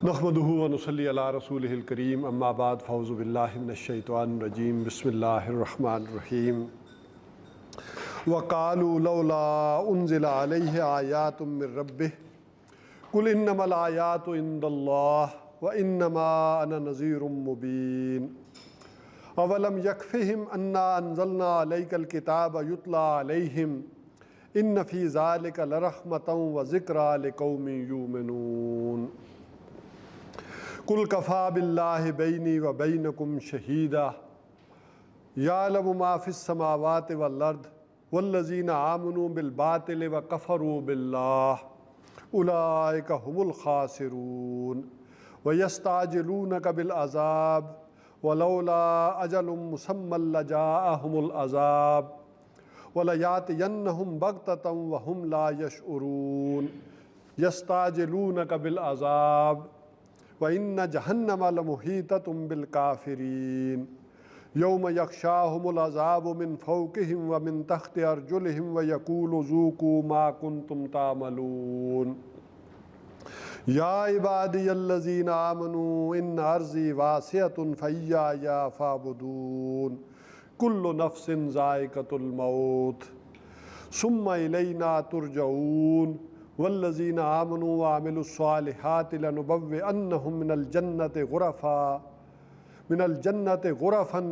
نحمدہ ونصلی علی رسولہ الکریم اما بعد فاعوذ باللہ من الشیطان الرجیم بسم اللہ الرحمن الرحیم وقالوا لولا انزل علیہ آیات من ربہ قل انما الآیات عند اللہ وانما انا نذیر مبین اولم یکفہم انا انزلنا علیک الکتاب یتلی علیہم ان فی ذلک لرحمۃ وذکریٰ لقوم یؤمنون قل کفیٰ باللہ بینی و بینکم شہیدا یعلم ما فی السماوات والارض والذین آمنوا بالباطل وکفروا باللہ اولئک هم الخاسرون ویستعجلونک بالعذاب ولولا اجل مسمی لجاءہم العذاب وَلَيَأْتِيَنَّهُمْ بَغْتَةً وَهُمْ لَا يَشْعُرُونَ يَسْتَعْجِلُونَكَ بِالْعَذَابِ وَإِنَّ جَهَنَّمَ لَمُحِيطَةٌ بِالْكَافِرِينَ يَوْمَ يَغْشَاهُمُ الْعَذَابُ مِنْ فَوْقِهِمْ وَمِنْ تَحْتِ أَرْجُلِهِمْ وَيَقُولُ ذُوقُوا مَا كُنْتُمْ تَعْمَلُونَ يَا عِبَادِيَ الَّذِينَ آمَنُوا إِنَّ أَرْضِي وَاسِعَةٌ فَإِيَّايَ فَاعْبُدُونِ کل نفس ذائقۃ الموت ثم الینا ترجعون والذین آمنوا وعملوا الصالحات لنبوئنہم من الجنة غرفا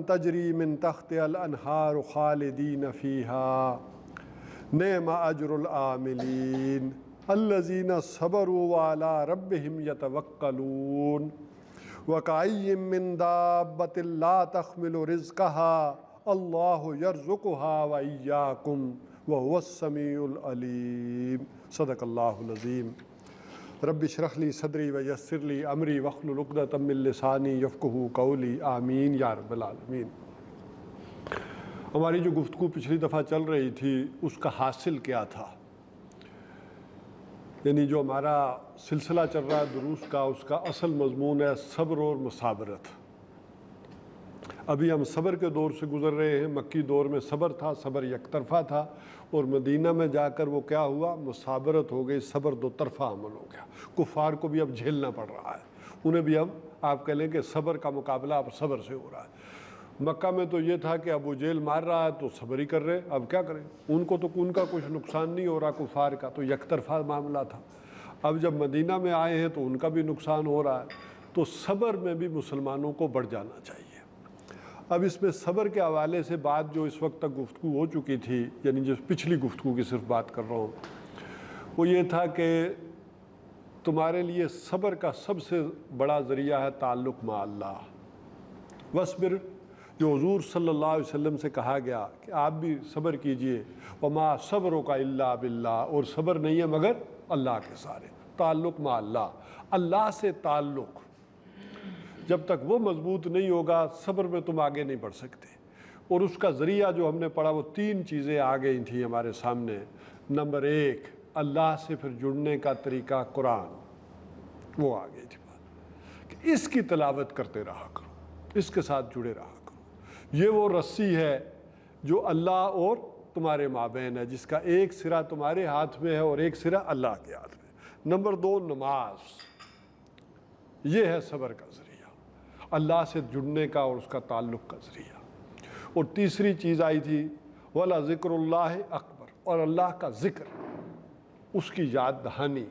تجری من تحتها الانہار خالدین فیہا نعم اجر العاملین الذین صبروا وعلی ربہم یتوکلون وکأی من دابۃ لا تحمل رزقها اللہ یرزقها وإیاکم وهو السمیع العلیم صدق اللہ العظیم رب اشرح لی صدری ویسر لی امری واحلل عقدۃ من لسانی یفقہوا قولی آمین یا رب العالمین۔ ہماری جو گفتگو پچھلی دفعہ چل رہی تھی اس کا حاصل کیا تھا، یعنی جو ہمارا سلسلہ چل رہا ہے دروس کا، اس کا اصل مضمون ہے صبر اور مصابرت۔ ابھی ہم صبر کے دور سے گزر رہے ہیں۔ مکی دور میں صبر تھا، صبر یک طرفہ تھا، اور مدینہ میں جا کر وہ کیا ہوا، مصابرت ہو گئی، صبر دو طرفہ عمل ہو گیا۔ کفار کو بھی اب جھیلنا پڑ رہا ہے، انہیں بھی اب آپ کہہ لیں کہ صبر کا مقابلہ اب صبر سے ہو رہا ہے۔ مکہ میں تو یہ تھا کہ ابو جہل مار رہا ہے تو صبر ہی کر رہے، اب کیا کریں، ان کو تو ان کا کچھ نقصان نہیں ہو رہا، کفار کا تو یک طرفہ معاملہ تھا۔ اب جب مدینہ میں آئے ہیں تو ان کا بھی نقصان ہو رہا ہے، تو صبر میں بھی مسلمانوں کو بڑھ جانا چاہیے۔ اب اس میں صبر کے حوالے سے بات جو اس وقت تک گفتگو ہو چکی تھی، یعنی جو پچھلی گفتگو کی صرف بات کر رہا ہوں، وہ یہ تھا کہ تمہارے لیے صبر کا سب سے بڑا ذریعہ ہے تعلق مع اللہ۔ وَاصْبِرْ، جو حضور صلی اللہ علیہ وسلم سے کہا گیا کہ آپ بھی صبر کیجئے، وَمَا صَبْرُكَ إِلَّا بِاللَّهِ، اور صبر نہیں ہے مگر اللہ کے سارے، تعلق مع اللہ، اللہ سے تعلق جب تک وہ مضبوط نہیں ہوگا صبر میں تم آگے نہیں بڑھ سکتے۔ اور اس کا ذریعہ جو ہم نے پڑھا وہ تین چیزیں آ گئی تھیں ہمارے سامنے۔ نمبر ایک، اللہ سے پھر جڑنے کا طریقہ قرآن، وہ آ گئی تھی بات کہ اس کی تلاوت کرتے رہا کرو، اس کے ساتھ جڑے رہا کرو۔ یہ وہ رسی ہے جو اللہ اور تمہارے مابین ہے، جس کا ایک سرا تمہارے ہاتھ میں ہے اور ایک سرا اللہ کے ہاتھ میں۔ نمبر دو، نماز، یہ ہے صبر کا ذریعہ، اللہ سے جڑنے کا اور اس کا تعلق کا ذریعہ۔ اور تیسری چیز آئی تھی وَلَذِكْرُ اللَّهِ أَكْبَرُ، اور اللہ کا ذکر، اس کی یاد دہانی،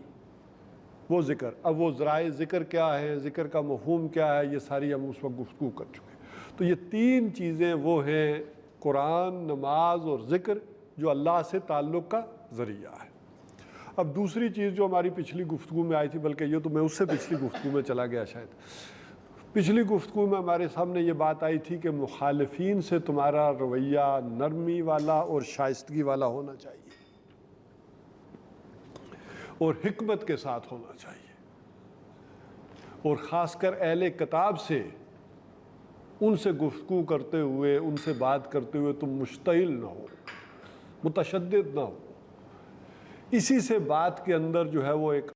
وہ ذکر۔ اب وہ ذرائع ذکر کیا ہے، ذکر کا مفہوم کیا ہے، یہ ساری ہم اس وقت گفتگو کر چکے ہیں۔ تو یہ تین چیزیں وہ ہیں، قرآن، نماز اور ذکر، جو اللہ سے تعلق کا ذریعہ ہے۔ اب دوسری چیز جو ہماری پچھلی گفتگو میں آئی تھی، بلکہ یہ تو میں اس سے پچھلی گفتگو میں چلا گیا شاید، پچھلی گفتگو میں ہمارے سامنے یہ بات آئی تھی کہ مخالفین سے تمہارا رویہ نرمی والا اور شائستگی والا ہونا چاہیے، اور حکمت کے ساتھ ہونا چاہیے، اور خاص کر اہل کتاب سے، ان سے گفتگو کرتے ہوئے، ان سے بات کرتے ہوئے تم مشتعل نہ ہو، متشدد نہ ہو۔ اسی سے بات کے اندر جو ہے وہ ایک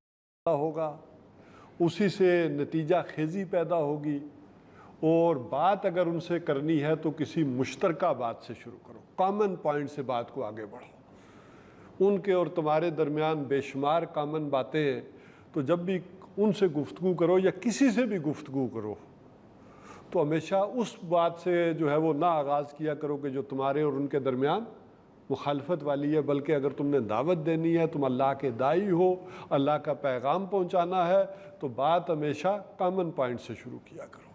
ہوگا، اسی سے نتیجہ خیزی پیدا ہوگی، اور بات اگر ان سے کرنی ہے تو کسی مشترکہ بات سے شروع کرو، کامن پوائنٹ سے بات کو آگے بڑھو۔ ان کے اور تمہارے درمیان بے شمار کامن باتیں ہیں، تو جب بھی ان سے گفتگو کرو یا کسی سے بھی گفتگو کرو تو ہمیشہ اس بات سے جو ہے وہ نہ آغاز کیا کرو کہ جو تمہارے اور ان کے درمیان مخالفت والی ہے، بلکہ اگر تم نے دعوت دینی ہے، تم اللہ کے داعی ہو، اللہ کا پیغام پہنچانا ہے، تو بات ہمیشہ کامن پوائنٹ سے شروع کیا کرو۔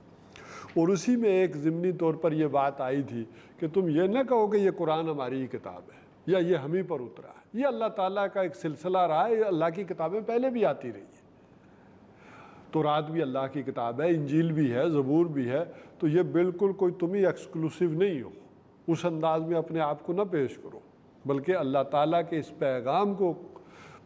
اور اسی میں ایک ضمنی طور پر یہ بات آئی تھی کہ تم یہ نہ کہو کہ یہ قرآن ہماری ہی کتاب ہے یا یہ ہم ہی پر اترا ہے، یہ اللہ تعالیٰ کا ایک سلسلہ رہا ہے، اللہ کی کتابیں پہلے بھی آتی رہی ہیں، تورات بھی اللہ کی کتاب ہے، انجیل بھی ہے، زبور بھی ہے، تو یہ بالکل کوئی تم ہی ایکسکلوسیو نہیں ہو، اس انداز میں اپنے آپ کو نہ پیش کرو، بلکہ اللہ تعالیٰ کے اس پیغام کو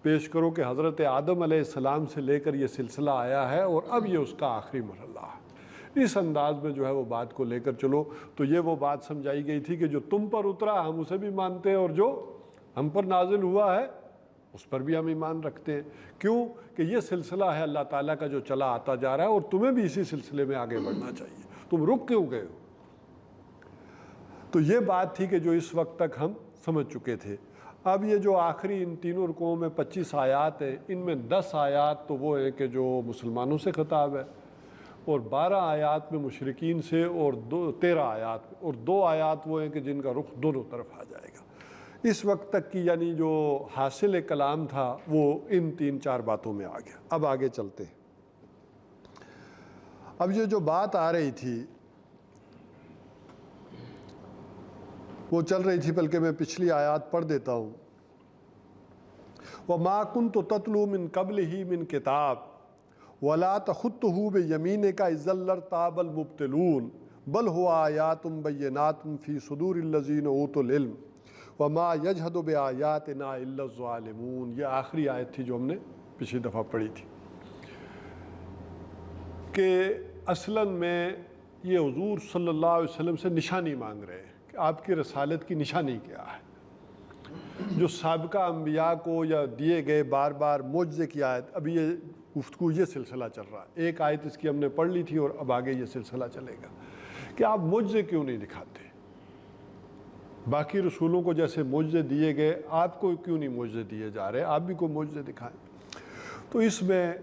پیش کرو کہ حضرت آدم علیہ السلام سے لے کر یہ سلسلہ آیا ہے اور اب یہ اس کا آخری مرحلہ ہے، اس انداز میں جو ہے وہ بات کو لے کر چلو۔ تو یہ وہ بات سمجھائی گئی تھی کہ جو تم پر اترا ہم اسے بھی مانتے ہیں، اور جو ہم پر نازل ہوا ہے اس پر بھی ہم ایمان رکھتے ہیں۔ کیوں کہ یہ سلسلہ ہے اللہ تعالیٰ کا جو چلا آتا جا رہا ہے، اور تمہیں بھی اسی سلسلے میں آگے بڑھنا چاہیے، تم رک کیوں گئے ہو؟ تو یہ بات تھی کہ جو اس وقت تک ہم سمجھ چکے تھے۔ اب یہ جو آخری ان تینوں رکوعوں میں 25 آیات ہیں، ان میں 10 آیات تو وہ ہیں کہ جو مسلمانوں سے خطاب ہے، اور 12 آیات میں مشرکین سے، اور 13 آیات اور 2 آیات وہ ہیں کہ جن کا رخ دونوں طرف آ جائے گا۔ اس وقت تک کی یعنی جو حاصل کلام تھا وہ ان 3-4 باتوں میں آ گیا۔ اب آگے چلتے ہیں۔ اب یہ جو بات آ رہی تھی وہ چل رہی تھی، بلکہ میں پچھلی آیات پڑھ دیتا ہوں۔ وَمَا كُنْتُ تَتْلُو مِن قَبْلِهِ مِن كِتَابٍ وَلَا تَخُطُّهُ بِيَمِينِكَ إِذًا لَّارْتَابَ الْمُبْطِلُونَ بَلْ هُوَ آيَاتٌ بَيِّنَاتٌ فِي صُدُورِ الَّذِينَ أُوتُوا الْعِلْمَ وَمَا يَجْحَدُ بِآيَاتِنَا إِلَّا الظَّالِمُونَ۔ یہ آخری آیت تھی جو ہم نے پچھلی دفعہ پڑھی تھی، کہ اصلاً میں یہ حضور صلی اللہ علیہ وسلم سے نشانی مانگ رہے ہیں کہ آپ کی رسالت کی نشانی کیا ہے۔ جو سابقہ انبیاء کو یا دیے گئے بار بار معجزے کی آیت، ابھی یہ گفتگو یہ سلسلہ چل رہا ہے، ایک آیت اس کی ہم نے پڑھ لی تھی اور اب آگے یہ سلسلہ چلے گا کہ آپ معجزے کیوں نہیں دکھاتے؟ باقی رسولوں کو جیسے معجزے دیے گئے، آپ کو کیوں نہیں معجزے دیے جا رہے؟ آپ بھی کوئی معجزے دکھائیں۔ تو اس میں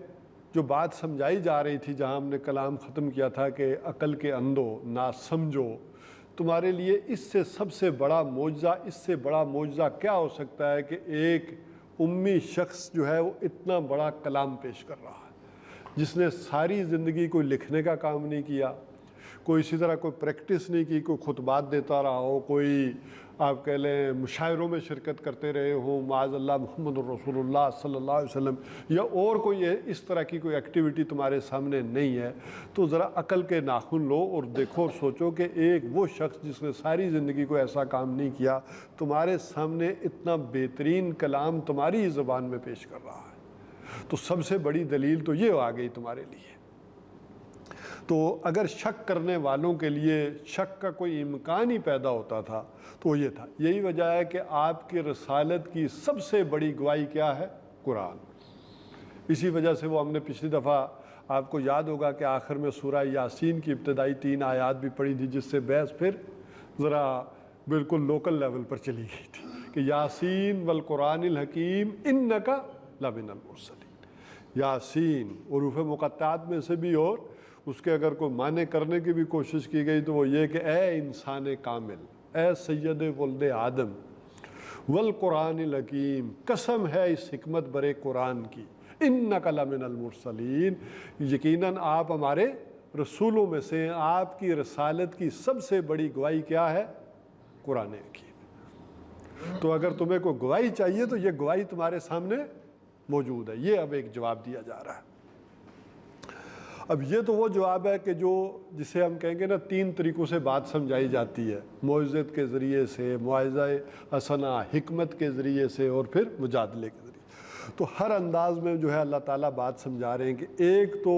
جو بات سمجھائی جا رہی تھی، جہاں ہم نے کلام ختم کیا تھا کہ عقل کے اندھو نہ سمجھو، تمہارے لیے اس سے سب سے بڑا معجزہ، اس سے بڑا معجزہ کیا ہو سکتا ہے کہ ایک امی شخص جو ہے وہ اتنا بڑا کلام پیش کر رہا ہے، جس نے ساری زندگی کوئی لکھنے کا کام نہیں کیا، کوئی اسی طرح کوئی پریکٹس نہیں کی، کوئی خطبات دیتا رہا ہو، کوئی آپ کہہ لیں مشاعروں میں شرکت کرتے رہے ہوں، معاذ اللہ محمد الرسول اللہ صلی اللہ علیہ وسلم، یا اور کوئی اس طرح کی کوئی ایکٹیویٹی تمہارے سامنے نہیں ہے، تو ذرا عقل کے ناخن لو اور دیکھو اور سوچو کہ ایک وہ شخص جس نے ساری زندگی کو ایسا کام نہیں کیا، تمہارے سامنے اتنا بہترین کلام تمہاری ہی زبان میں پیش کر رہا ہے، تو سب سے بڑی دلیل تو یہ آ گئی تمہارے لیے۔ تو اگر شک کرنے والوں کے لیے شک کا کوئی امکان ہی پیدا ہوتا تھا تو وہ یہ تھا۔ یہی وجہ ہے کہ آپ کی رسالت کی سب سے بڑی گواہی کیا ہے؟ قرآن۔ اسی وجہ سے وہ ہم نے پچھلی دفعہ آپ کو یاد ہوگا کہ آخر میں سورہ یاسین کی ابتدائی 3 آیات بھی پڑھی تھی، جس سے بحث پھر ذرا بالکل لوکل لیول پر چلی گئی تھی کہ یاسین والقرآن الحکیم انک لمن المرسلین۔ یاسین حروف مقطعات میں سے بھی، اور اس کے اگر کوئی معنی کرنے کی بھی کوشش کی گئی تو وہ یہ کہ اے انسان کامل، اے سید ولد آدم، والقرآن الحکیم، قسم ہے اس حکمت برے قرآن کی، انک لمن المرسلین، یقیناً آپ ہمارے رسولوں میں سے، آپ کی رسالت کی سب سے بڑی گواہی کیا ہے؟ قرآن حکیم۔ تو اگر تمہیں کوئی گواہی چاہیے تو یہ گواہی تمہارے سامنے موجود ہے۔ یہ اب ایک جواب دیا جا رہا ہے۔ اب یہ تو وہ جواب ہے کہ جسے ہم کہیں گے نا 3 طریقوں سے بات سمجھائی جاتی ہے، موعظت کے ذریعے سے، موعظہ حسنہ، حکمت کے ذریعے سے، اور پھر مجادلے کے ذریعے۔ تو ہر انداز میں جو ہے اللہ تعالیٰ بات سمجھا رہے ہیں کہ ایک تو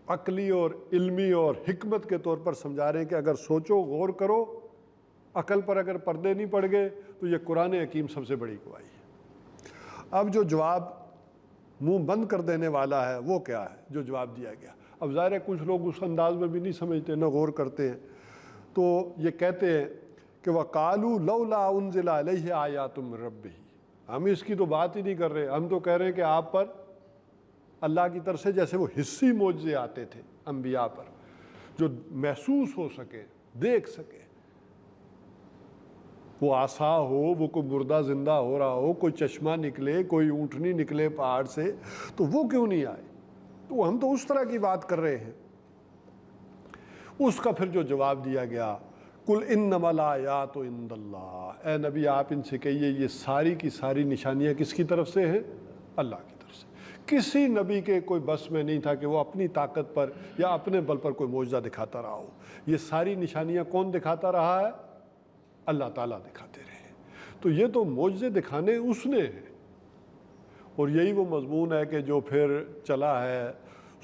عقلی اور علمی اور حکمت کے طور پر سمجھا رہے ہیں کہ اگر سوچو، غور کرو، عقل پر اگر پردے نہیں پڑ گئے تو یہ قرآن حکیم سب سے بڑی گواہی ہے۔ اب جو جواب منہ بند کر دینے والا ہے وہ کیا ہے جو جواب دیا گیا؟ اب ظاہر ہے کچھ لوگ اس انداز میں بھی نہیں سمجھتے، نہ غور کرتے ہیں، تو یہ کہتے ہیں کہ وَقَالُوا لَوْلَا أُنزِلَ عَلَيْهِ آيَاتٌ مِّن رَّبِّهِ۔ ہم اس کی تو بات ہی نہیں کر رہے، ہم تو کہہ رہے ہیں کہ آپ پر اللہ کی طرف سے جیسے وہ حصی معجزے آتے تھے انبیاء پر جو محسوس ہو سکے، دیکھ سکے، وہ عصا ہو، وہ کوئی مردہ زندہ ہو رہا ہو، کوئی چشمہ نکلے، کوئی اونٹنی نکلے پہاڑ سے، تو وہ کیوں نہیں آئے؟ تو ہم تو اس طرح کی بات کر رہے ہیں۔ اس کا پھر جو جواب دیا گیا، قل انما الآیات عند اللہ، اے نبی آپ ان سے کہیے یہ ساری کی ساری نشانیاں کس کی طرف سے ہیں؟ اللہ کی طرف سے۔ کسی نبی کے کوئی بس میں نہیں تھا کہ وہ اپنی طاقت پر یا اپنے بل پر کوئی معجزہ دکھاتا رہا ہو۔ یہ ساری نشانیاں کون دکھاتا رہا ہے؟ اللہ تعالیٰ دکھاتے رہے۔ تو یہ تو معجزے دکھانے اس نے ہیں، اور یہی وہ مضمون ہے کہ جو پھر چلا ہے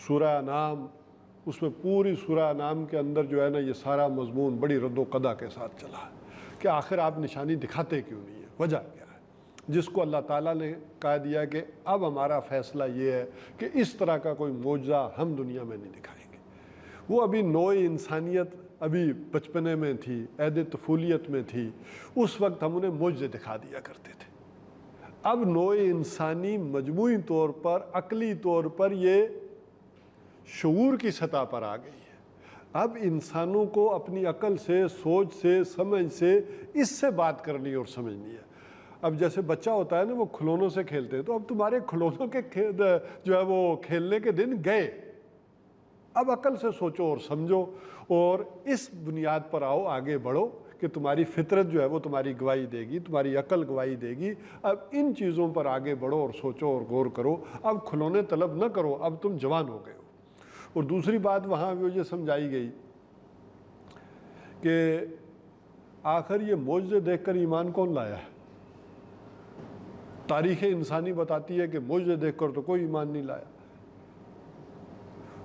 سورہ انعام، اس میں پوری سورہ انعام کے اندر جو ہے نا یہ سارا مضمون بڑی رد و قدا کے ساتھ چلا ہے کہ آخر آپ نشانی دکھاتے کیوں نہیں ہے، وجہ کیا ہے، جس کو اللہ تعالیٰ نے کہہ دیا کہ اب ہمارا فیصلہ یہ ہے کہ اس طرح کا کوئی معجزہ ہم دنیا میں نہیں دکھائیں گے۔ وہ ابھی نوع انسانیت ابھی بچپنے میں تھی، عہد طفولیت میں تھی، اس وقت ہم انہیں معجزے دکھا دیا کرتے تھے۔ اب نوع انسانی مجموعی طور پر، عقلی طور پر یہ شعور کی سطح پر آ گئی ہے۔ اب انسانوں کو اپنی عقل سے، سوچ سے، سمجھ سے اس سے بات کرنی اور سمجھنی ہے۔ اب جیسے بچہ ہوتا ہے نا، وہ کھلونوں سے کھیلتے ہیں، تو اب تمہارے کھلونوں کے جو ہے وہ کھیلنے کے دن گئے، اب عقل سے سوچو اور سمجھو، اور اس بنیاد پر آؤ، آگے بڑھو کہ تمہاری فطرت جو ہے وہ تمہاری گواہی دے گی، تمہاری عقل گواہی دے گی۔ اب ان چیزوں پر آگے بڑھو اور سوچو اور غور کرو، اب کھلونے طلب نہ کرو، اب تم جوان ہو گئے ہو۔ اور دوسری بات وہاں بھی یہ سمجھائی گئی کہ آخر یہ معجزے دیکھ کر ایمان کون لایا ہے؟ تاریخ انسانی بتاتی ہے کہ معجزے دیکھ کر تو کوئی ایمان نہیں لایا۔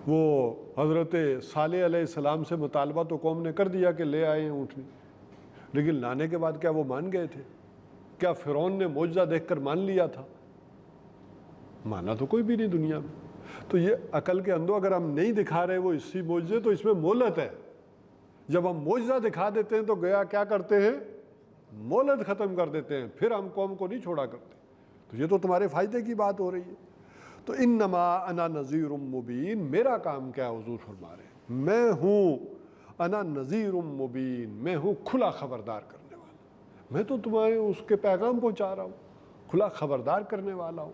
وہ حضرت صالح علیہ السلام سے مطالبہ تو قوم نے کر دیا کہ لے آئے ہیں اونٹنی، لیکن لانے کے بعد کیا وہ مان گئے تھے؟ کیا فرعون نے معجزہ دیکھ کر مان لیا تھا؟ مانا تو کوئی بھی نہیں دنیا میں۔ تو یہ عقل کے اندر اگر ہم نہیں دکھا رہے وہ اسی معجزے، تو اس میں مہلت ہے۔ جب ہم معجزہ دکھا دیتے ہیں تو گیا کیا کرتے ہیں؟ مہلت ختم کر دیتے ہیں، پھر ہم قوم کو نہیں چھوڑا کرتے۔ تو یہ تو تمہارے فائدے کی بات ہو رہی ہے۔ تو انما انا نذیر مبین، میرا کام کیا ہے؟ حضور فرما رہے ہیں میں ہوں انا نذیر مبین، میں ہوں کھلا خبردار کرنے والا۔ میں تو تمہیں اس کے پیغام پہنچا رہا ہوں، کھلا خبردار کرنے والا ہوں،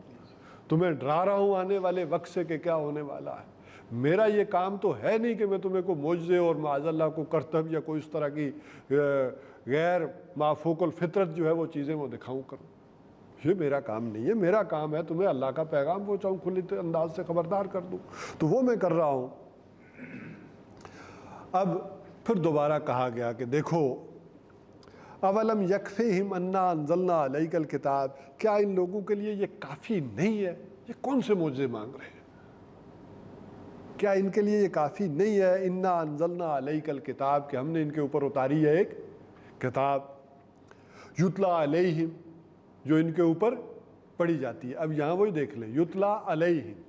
تمہیں ڈرا رہا ہوں آنے والے وقت سے کہ کیا ہونے والا ہے۔ میرا یہ کام تو ہے نہیں کہ میں تمہیں کو معجزے اور معاذ اللہ کو کرتب یا کوئی اس طرح کی غیر مافوق الفطرت جو ہے وہ چیزیں وہ دکھاؤں کروں، یہ میرا کام نہیں ہے۔ میرا کام ہے تمہیں اللہ کا پیغام پہنچاؤں، کھلے انداز سے خبردار کر دوں، تو وہ میں کر رہا ہوں۔ اب پھر دوبارہ کہا گیا کہ دیکھو اولم یکفیہم انا انزلنا علیک الکتاب، کیا ان لوگوں کے لیے یہ کافی نہیں ہے؟ یہ کون سے معجزے مانگ رہے ہیں؟ کیا ان کے لیے یہ کافی نہیں ہے؟ انا انزلنا علیک الکتاب، کہ ہم نے ان کے اوپر اتاری ہے ایک کتاب، یتلا علیہم، جو ان کے اوپر پڑھی جاتی ہے۔ اب یہاں وہی دیکھ لیں، یتلا علیہم،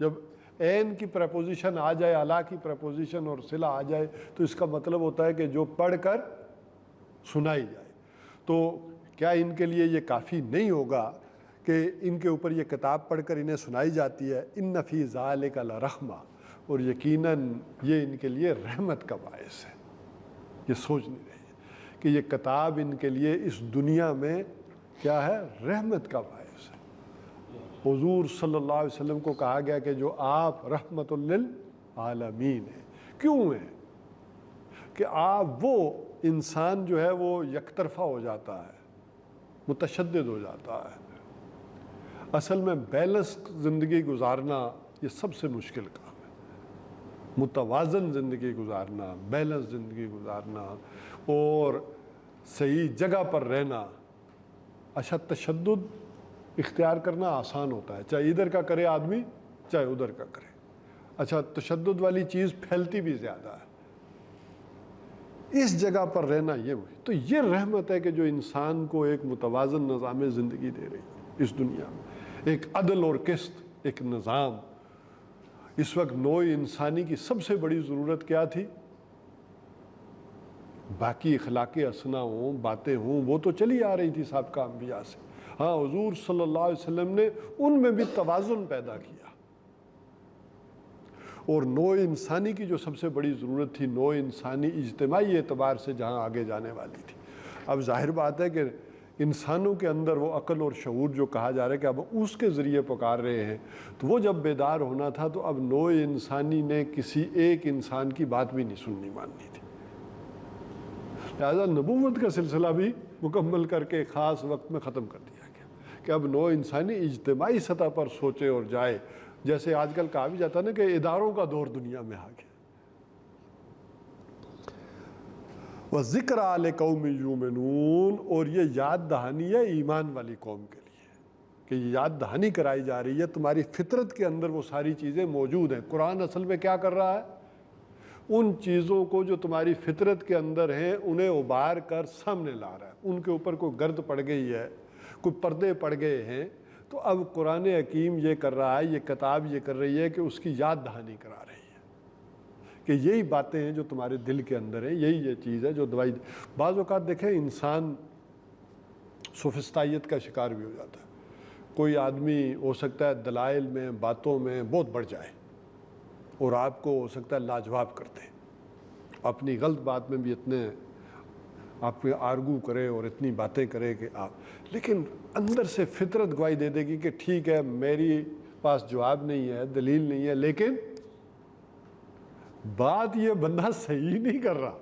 جب عین کی پریپوزیشن آ جائے، اعلیٰ کی پریپوزیشن اور صلہ آ جائے تو اس کا مطلب ہوتا ہے کہ جو پڑھ کر سنائی جائے۔ تو کیا ان کے لیے یہ کافی نہیں ہوگا کہ ان کے اوپر یہ کتاب پڑھ کر انہیں سنائی جاتی ہے؟ ان فی ذالک لرحمہ، اور یقیناً یہ ان کے لیے رحمت کا باعث ہے۔ یہ سوچ نہیں رہی کہ یہ کتاب ان کے لیے اس دنیا میں کیا ہے؟ رحمت کا باعث ہے۔ حضور صلی اللہ علیہ وسلم کو کہا گیا کہ جو آپ رحمت للعالمین ہیں۔ کیوں ہیں؟ کہ آپ وہ انسان جو ہے وہ یک طرفہ ہو جاتا ہے، متشدد ہو جاتا ہے۔ اصل میں بیلنس زندگی گزارنا یہ سب سے مشکل کام ہے، متوازن زندگی گزارنا، بیلنس زندگی گزارنا اور صحیح جگہ پر رہنا۔ اچھا، تشدد اختیار کرنا آسان ہوتا ہے، چاہے ادھر کا کرے آدمی چاہے ادھر کا کرے۔ اچھا، تشدد والی چیز پھیلتی بھی زیادہ ہے، اس جگہ پر رہنا یہ ہوئی۔ تو یہ رحمت ہے کہ جو انسان کو ایک متوازن نظام زندگی دے رہی ہے اس دنیا میں، ایک عدل اور قسط، ایک نظام۔ اس وقت نوع انسانی کی سب سے بڑی ضرورت کیا تھی؟ باقی اخلاقی اسنا ہوں، باتیں ہوں، وہ تو چلی آ رہی تھی سابقہ انبیاء سے۔ ہاں، حضور صلی اللہ علیہ وسلم نے ان میں بھی توازن پیدا کیا، اور نوع انسانی کی جو سب سے بڑی ضرورت تھی، نوع انسانی اجتماعی اعتبار سے جہاں آگے جانے والی تھی، اب ظاہر بات ہے کہ انسانوں کے اندر وہ عقل اور شعور جو کہا جا رہا ہے کہ اب اس کے ذریعے پکار رہے ہیں، تو وہ جب بیدار ہونا تھا تو اب نوع انسانی نے کسی ایک انسان کی بات بھی نہیں سننی ماننی تھی، لہذا نبوت کا سلسلہ بھی مکمل کر کے خاص وقت میں ختم کر دیا گیا کہ اب نوع انسانی اجتماعی سطح پر سوچے اور جائے، جیسے آج کل کہا بھی جاتا ہے نا کہ اداروں کا دور دنیا میں آ گیا۔ وَذِكْرَىٰ لِقَوْمٍ يُؤْمِنُونَ، اور یہ یاد دہانی ہے ایمان والی قوم کے لیے کہ یہ یاد دہانی کرائی جا رہی ہے، تمہاری فطرت کے اندر وہ ساری چیزیں موجود ہیں۔ قرآن اصل میں کیا کر رہا ہے؟ ان چیزوں کو جو تمہاری فطرت کے اندر ہیں انہیں ابھار کر سامنے لا رہا ہے، ان کے اوپر کوئی گرد پڑ گئی ہے، کوئی پردے پڑ گئے ہیں، تو اب قرآن حکیم یہ کر رہا ہے، یہ کتاب یہ کر رہی ہے کہ اس کی یاد دہانی کرا رہی ہے کہ یہی باتیں ہیں جو تمہارے دل کے اندر ہیں، یہی یہ چیز ہے جو دوائی۔ بعض اوقات دیکھیں انسان سوفسٹائیت کا شکار بھی ہو جاتا ہے، کوئی آدمی ہو سکتا ہے دلائل میں باتوں میں بہت بڑھ جائے اور آپ کو ہو سکتا ہے لاجواب کرتے، اپنی غلط بات میں بھی اتنے آپ پہ آرگو کرے اور اتنی باتیں کرے کہ آپ، لیکن اندر سے فطرت گواہی دے دے گی کہ ٹھیک ہے میری پاس جواب نہیں ہے، دلیل نہیں ہے، لیکن بات یہ بندہ صحیح نہیں کر رہا،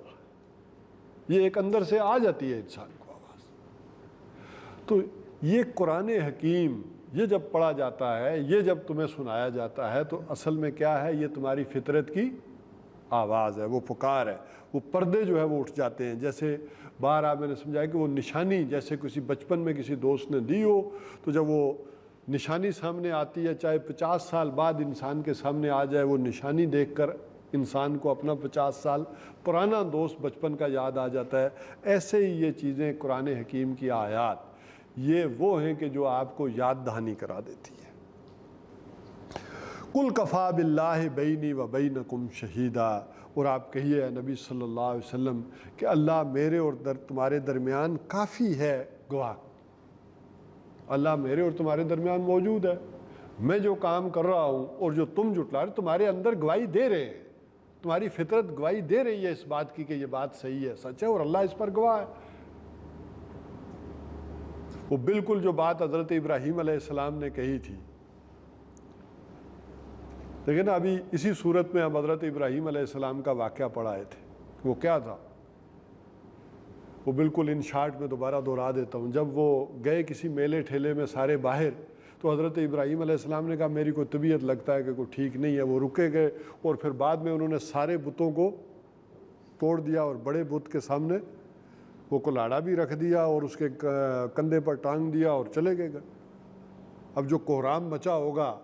یہ ایک اندر سے آ جاتی ہے انسان کو آواز۔ تو یہ قرآن حکیم یہ جب پڑھا جاتا ہے، یہ جب تمہیں سنایا جاتا ہے، تو اصل میں کیا ہے؟ یہ تمہاری فطرت کی آواز ہے، وہ پکار ہے، وہ پردے جو ہے وہ اٹھ جاتے ہیں۔ جیسے باہر آپ میں نے سمجھایا کہ وہ نشانی جیسے کسی بچپن میں کسی دوست نے دی ہو، تو جب وہ نشانی سامنے آتی ہے، چاہے 50 سال بعد انسان کے سامنے آ جائے، وہ نشانی دیکھ کر انسان کو اپنا 50 سال پرانا دوست بچپن کا یاد آ جاتا ہے۔ ایسے ہی یہ چیزیں قرآن حکیم کی آیات یہ وہ ہیں کہ جو آپ کو یاد دہانی کرا دیتی ہے۔ قُلْ كَفَىٰ بِاللَّهِ بَيْنِي وَبَيْنَكُمْ شَهِيدًا، اور آپ کہیے نبی صلی اللہ علیہ وسلم کہ اللہ میرے اور تمہارے درمیان کافی ہے گواہ، اللہ میرے اور تمہارے درمیان موجود ہے، میں جو کام کر رہا ہوں اور جو تم جھٹلا رہے تمہارے اندر گواہی دے رہے ہیں، تمہاری فطرت گواہی دے رہی ہے اس بات کی کہ یہ بات صحیح ہے، سچ ہے، اور اللہ اس پر گواہ ہے۔ وہ بالکل جو بات حضرت ابراہیم علیہ السلام نے کہی تھی، لیکن ابھی اسی صورت میں ہم حضرت ابراہیم علیہ السلام کا واقعہ پڑھائے تھے، وہ کیا تھا؟ وہ بالکل ان شارٹ میں دوبارہ دہرا دیتا ہوں۔ جب وہ گئے کسی میلے ٹھیلے میں سارے باہر، تو حضرت ابراہیم علیہ السلام نے کہا میری کوئی طبیعت لگتا ہے کہ کوئی ٹھیک نہیں ہے، وہ رکے گئے اور پھر بعد میں انہوں نے سارے بتوں کو توڑ دیا اور بڑے بت کے سامنے وہ کلاڑا بھی رکھ دیا اور اس کے کندھے پر ٹانگ دیا اور چلے گئے۔ اب جو کوہرام مچا ہوگا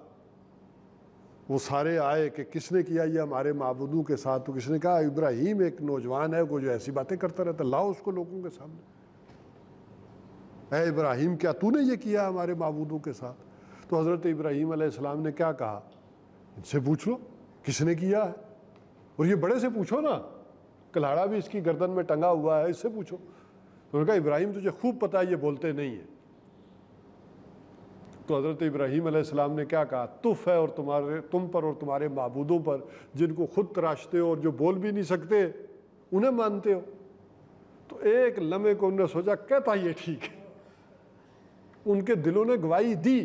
وہ سارے آئے کہ کس نے کیا یہ ہمارے معبودوں کے ساتھ، تو کس نے کہا ابراہیم ایک نوجوان ہے وہ جو ایسی باتیں کرتا رہتا، لاؤ اس کو لوگوں کے سامنے، اے ابراہیم کیا تو نے یہ کیا ہمارے معبودوں کے ساتھ؟ تو حضرت ابراہیم علیہ السلام نے کیا کہا؟ ان سے پوچھ لو کس نے کیا ہے، اور یہ بڑے سے پوچھو نا، کلاڑا بھی اس کی گردن میں ٹنگا ہوا ہے، اس سے پوچھو۔ تو انہوں نے کہا ابراہیم تجھے خوب پتہ ہے یہ بولتے نہیں ہیں۔ تو حضرت ابراہیم علیہ السلام نے کیا کہا؟ تف ہے اور تم پر اور تمہارے معبودوں پر جن کو خود تراشتے ہو اور جو بول بھی نہیں سکتے انہیں مانتے ہو۔ تو ایک لمحے کو انہوں نے سوچا کہتا یہ ٹھیک ہے، ان کے دلوں نے گواہی دی،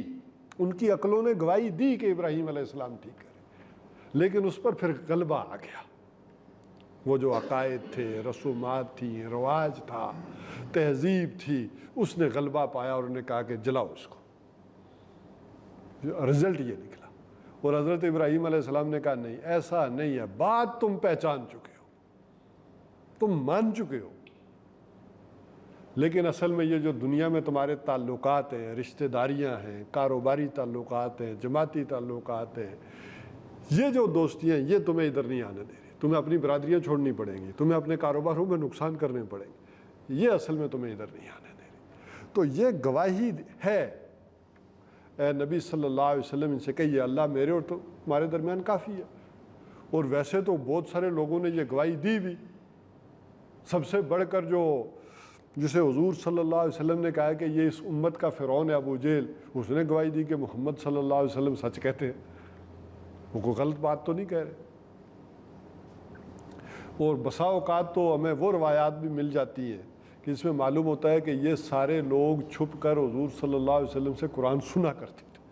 ان کی عقلوں نے گواہی دی کہ ابراہیم علیہ السلام ٹھیک کرے، لیکن اس پر پھر غلبہ آ گیا۔ وہ جو عقائد تھے، رسومات تھیں، رواج تھا، تہذیب تھی، اس نے غلبہ پایا اور انہوں نے کہا کہ جلاؤ اس کو۔ رزلٹ یہ نکلا، اور حضرت ابراہیم علیہ السلام نے کہا نہیں ایسا نہیں ہے، بات تم پہچان چکے ہو، تم مان چکے ہو، لیکن اصل میں یہ جو دنیا میں تمہارے تعلقات ہیں، رشتہ داریاں ہیں، کاروباری تعلقات ہیں، جماعتی تعلقات ہیں، یہ جو دوستیاں یہ تمہیں ادھر نہیں آنے دے رہی، تمہیں اپنی برادریاں چھوڑنی پڑیں گی، تمہیں اپنے کاروباروں میں نقصان کرنے پڑیں گے، یہ اصل میں تمہیں ادھر نہیں آنے دے رہی۔ تو یہ گواہی ہے، اے نبی صلی اللہ علیہ وسلم ان سے کہیے اللہ میرے اور تمہارے درمیان کافی ہے۔ اور ویسے تو بہت سارے لوگوں نے یہ گواہی دی بھی، سب سے بڑھ کر جسے حضور صلی اللہ علیہ وسلم نے کہا کہ یہ اس امت کا فرعون ہے ابو جہل، اس نے گواہی دی کہ محمد صلی اللہ علیہ وسلم سچ کہتے ہیں۔ وہ کوئی غلط بات تو نہیں کہہ رہے. اور بسا اوقات تو ہمیں وہ روایات بھی مل جاتی ہیں کہ اس میں معلوم ہوتا ہے کہ یہ سارے لوگ چھپ کر حضور صلی اللہ علیہ وسلم سے قرآن سنا کرتے تھے.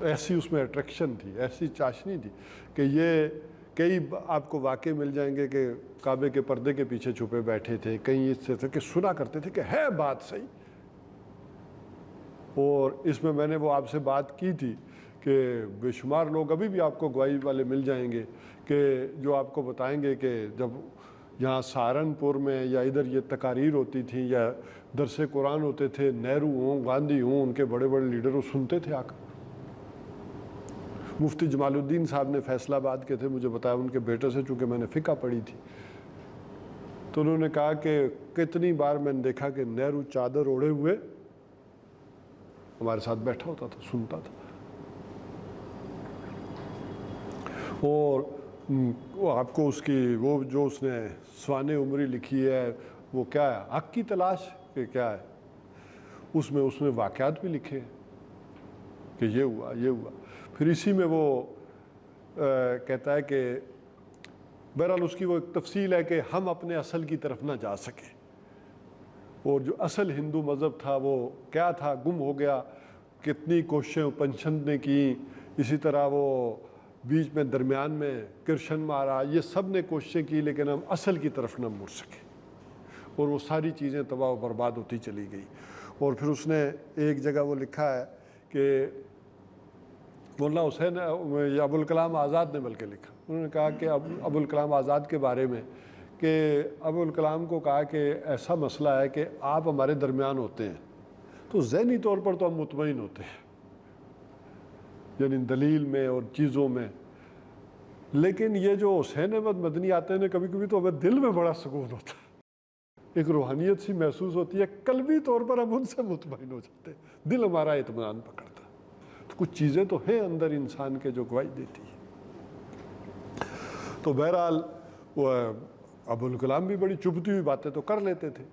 ایسی اس میں اٹریکشن تھی, ایسی چاشنی تھی کہ یہ کئی آپ کو واقع مل جائیں گے کہ کعبے کے پردے کے پیچھے چھپے بیٹھے تھے, کہیں اس سے تھے کہ سنا کرتے تھے کہ ہے بات صحیح. اور اس میں نے وہ آپ سے بات کی تھی کہ بے شمار لوگ ابھی بھی آپ کو گواہی والے مل جائیں گے کہ جو آپ کو بتائیں گے کہ جب یہاں سہارنپور میں یا ادھر یہ تقاریر ہوتی تھیں یا درس قرآن ہوتے تھے, نہرو ہوں, گاندھی ہوں, ان کے بڑے بڑے لیڈر وہ سنتے تھے آ کر. مفتی جمال الدین صاحب نے فیصل آباد کے تھے, مجھے بتایا ان کے بیٹے سے, چونکہ میں نے فقہ پڑھی تھی, تو انہوں نے کہا کہ کتنی بار میں نے دیکھا کہ نہرو چادر اوڑھے ہوئے ہمارے ساتھ بیٹھا ہوتا تھا, سنتا تھا. اور آپ کو اس کی وہ جو اس نے سوانح عمری لکھی ہے وہ کیا ہے, حق کی تلاش کہ کیا ہے, اس میں واقعات بھی لکھے کہ یہ ہوا یہ ہوا. پھر اسی میں وہ کہتا ہے کہ بہرحال اس کی وہ ایک تفصیل ہے کہ ہم اپنے اصل کی طرف نہ جا سکے, اور جو اصل ہندو مذہب تھا وہ کیا تھا, گم ہو گیا. کتنی کوششیں اپنچند نے کی, اسی طرح وہ بیچ میں درمیان میں کرشن مہاراج, یہ سب نے کوششیں کی, لیکن ہم اصل کی طرف نہ مڑ سکے, اور وہ ساری چیزیں تباہ و برباد ہوتی چلی گئی. اور پھر اس نے ایک جگہ وہ لکھا ہے کہ مولانا حسین یا ابوالکلام آزاد نے بلکہ لکھا, انہوں نے کہا کہ ابوالکلام آزاد کے بارے میں کہ ابوالکلام کو کہا کہ ایسا مسئلہ ہے کہ آپ ہمارے درمیان ہوتے ہیں تو ذہنی طور پر تو ہم مطمئن ہوتے ہیں, یعنی دلیل میں اور چیزوں میں, لیکن یہ جو حسین احمد مدنی آتے ہیں کبھی کبھی تو ہمیں دل میں بڑا سکون ہوتا ہے, ایک روحانیت سی محسوس ہوتی ہے, قلبی طور پر ہم ان سے مطمئن ہو جاتے ہیں, دل ہمارا اطمینان پکڑتا ہے. تو کچھ چیزیں تو ہیں اندر انسان کے جو گواہی دیتی ہے. تو بہرحال وہ ابوالکلام بھی بڑی چبھتی ہوئی باتیں تو کر لیتے تھے.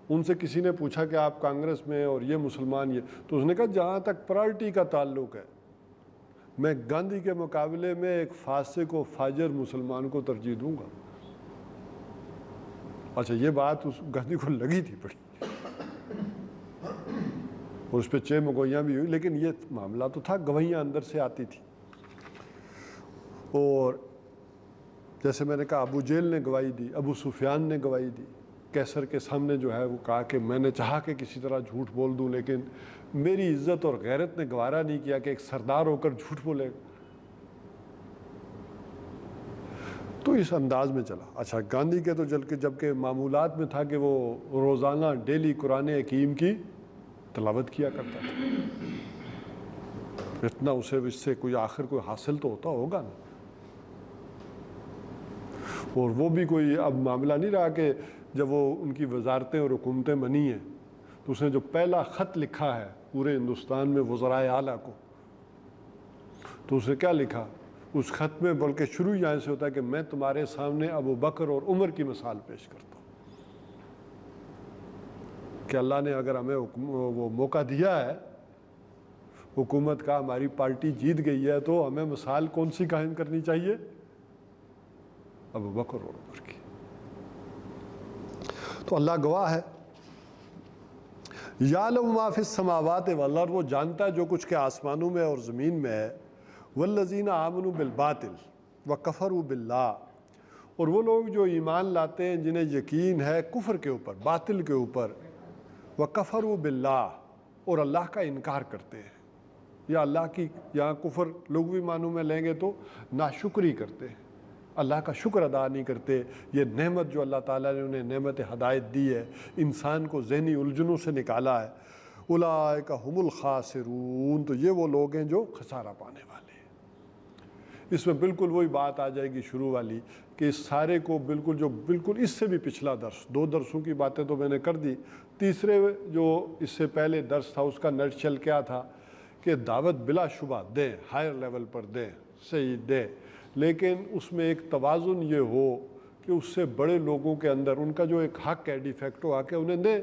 ان سے کسی نے پوچھا کہ آپ کانگریس میں اور یہ مسلمان یہ, تو اس نے کہا جہاں تک پرائرٹی کا تعلق ہے میں گاندھی کے مقابلے میں ایک فاسق و فاجر مسلمان کو ترجیح دوں گا. اچھا یہ بات اس گاندھی کو لگی تھی بڑی, اور اس پہ چھ گوئیاں بھی ہوئی, لیکن یہ معاملہ تو تھا, گواہیاں اندر سے آتی تھی. اور جیسے میں نے کہا ابو جیل نے گواہی دی, ابو سفیان نے گواہی دی, کیسر کے سامنے جو ہے وہ کہا کہ میں نے چاہا کہ کسی طرح جھوٹ بول دوں, لیکن میری عزت اور غیرت نے گوارا نہیں کیا کہ ایک سردار ہو کر جھوٹ بولے گا. تو اس انداز میں چلا. اچھا گاندھی کے تو جبکہ معمولات میں تھا کہ وہ روزانہ ڈیلی قرآن حکیم کی تلاوت کیا کرتا تھا, اتنا اسے اس سے کوئی آخر کوئی حاصل تو ہوتا ہوگا نا. اور وہ بھی کوئی اب معاملہ نہیں رہا کہ جب وہ ان کی وزارتیں اور حکومتیں بنی ہیں تو اس نے جو پہلا خط لکھا ہے پورے ہندوستان میں وزرائے اعلیٰ کو, تو اس نے کیا لکھا اس خط میں, بلکہ شروع یہاں سے ہوتا ہے کہ میں تمہارے سامنے ابو بکر اور عمر کی مثال پیش کرتا ہوں کہ اللہ نے اگر ہمیں وہ موقع دیا ہے حکومت کا, ہماری پارٹی جیت گئی ہے, تو ہمیں مثال کون سی قائم کرنی چاہیے, ابو بکر اور عمر کی. تو اللہ گواہ ہے. یعلم ما فی السماوات والارض, وہ جانتا ہے جو کچھ کے آسمانوں میں اور زمین میں ہے. والذین آمنوا بالباطل وکفروا باللہ, اور وہ لوگ جو ایمان لاتے ہیں جنہیں یقین ہے کفر کے اوپر, باطل کے اوپر, وکفروا باللہ, اور اللہ کا انکار کرتے ہیں. یا اللہ کی یہاں کفر لغوی معنوں میں لیں گے تو ناشکری کرتے ہیں, اللہ کا شکر ادا نہیں کرتے. یہ نعمت جو اللہ تعالیٰ نے انہیں نعمت ہدایت دی ہے, انسان کو ذہنی الجھنوں سے نکالا ہے. اولئک هم الخاسرون, تو یہ وہ لوگ ہیں جو خسارہ پانے والے ہیں. اس میں بالکل وہی بات آ جائے گی شروع والی کہ اس سارے کو بالکل اس سے بھی پچھلا درس, 2 درسوں کی باتیں تو میں نے کر دی. تیسرے جو اس سے پہلے درس تھا اس کا نٹشل کیا تھا کہ دعوت بلا شبہ دیں, ہائر لیول پر دیں, صحیح دیں, لیکن اس میں ایک توازن یہ ہو کہ اس سے بڑے لوگوں کے اندر ان کا جو ایک حق ہے ڈیفیکٹو آ کے انہیں دیں,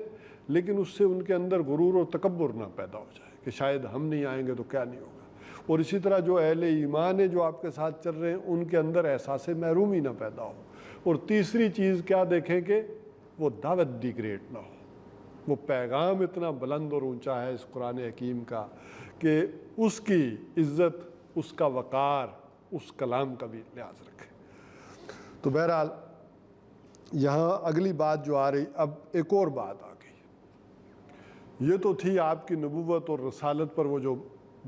لیکن اس سے ان کے اندر غرور اور تکبر نہ پیدا ہو جائے کہ شاید ہم نہیں آئیں گے تو کیا نہیں ہوگا. اور اسی طرح جو اہل ایمان ہیں جو آپ کے ساتھ چل رہے ہیں ان کے اندر احساس محرومی نہ پیدا ہو. اور تیسری چیز کیا دیکھیں کہ وہ دعوت ڈیگریڈ نہ ہو. وہ پیغام اتنا بلند اور اونچا ہے اس قرآن حکیم کا کہ اس کی عزت، اس کا وقار، اس کلام کا بھی لحاظ رکھے. تو بہرحال یہاں اگلی بات جو آ رہی، اب ایک اور بات آ گئی. یہ تو تھی آپ کی نبوت اور رسالت پر وہ جو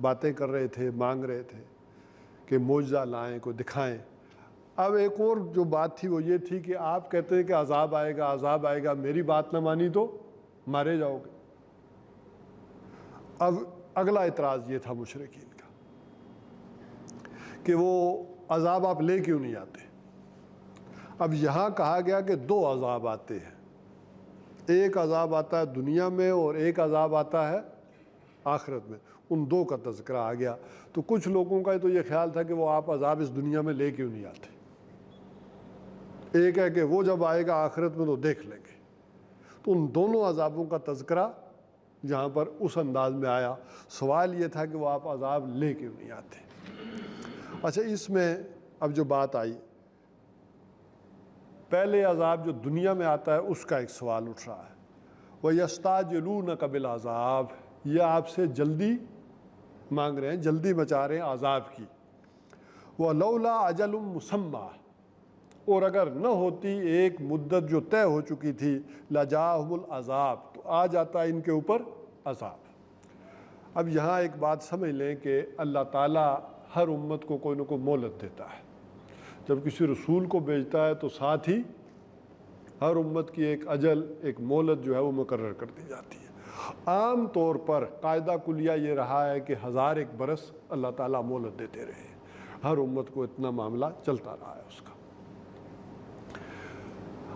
باتیں کر رہے تھے، مانگ رہے تھے کہ معجزہ لائیں، کو دکھائیں. اب ایک اور جو بات تھی وہ یہ تھی کہ آپ کہتے ہیں کہ عذاب آئے گا، عذاب آئے گا، میری بات نہ مانی تو مارے جاؤ گے. اب اگلا اعتراض یہ تھا مشرکین کا کہ وہ عذاب آپ لے کیوں نہیں آتے. اب یہاں کہا گیا کہ دو عذاب آتے ہیں، ایک عذاب آتا ہے دنیا میں اور ایک عذاب آتا ہے آخرت میں. ان دو کا تذکرہ آ گیا. تو کچھ لوگوں کا تو یہ خیال تھا کہ وہ آپ عذاب اس دنیا میں لے کیوں نہیں آتے. ایک ہے کہ وہ جب آئے گا آخرت میں تو دیکھ لیں گے. تو ان دونوں عذابوں کا تذکرہ جہاں پر اس انداز میں آیا. سوال یہ تھا کہ وہ آپ عذاب لے کیوں نہیں آتے. اچھا، اس میں اب جو بات آئی، پہلے عذاب جو دنیا میں آتا ہے اس کا ایک سوال اٹھ رہا ہے. وَيَسْتَعْجِلُونَكَ بِالْعَذَابِ، یہ آپ سے جلدی مانگ رہے ہیں، جلدی مچا رہے ہیں عذاب کی. وَلَوْلَا أَجَلٌ مُّسَمًّى، اور اگر نہ ہوتی ایک مدت جو طے ہو چکی تھی، لَجَاءَهُمُ الْعَذَابُ، تو آ جاتا ان کے اوپر عذاب. اب یہاں ایک بات سمجھ لیں کہ اللہ تعالیٰ ہر امت کو کوئی نہ کوئی مہلت دیتا ہے. جب کسی رسول کو بھیجتا ہے تو ساتھ ہی ہر امت کی ایک اجل، ایک مہلت جو ہے وہ مقرر کر دی جاتی ہے. عام طور پر قاعدہ کلیہ یہ رہا ہے کہ 1001 برس اللہ تعالیٰ مہلت دیتے رہے. ہر امت کو اتنا معاملہ چلتا رہا ہے اس کا.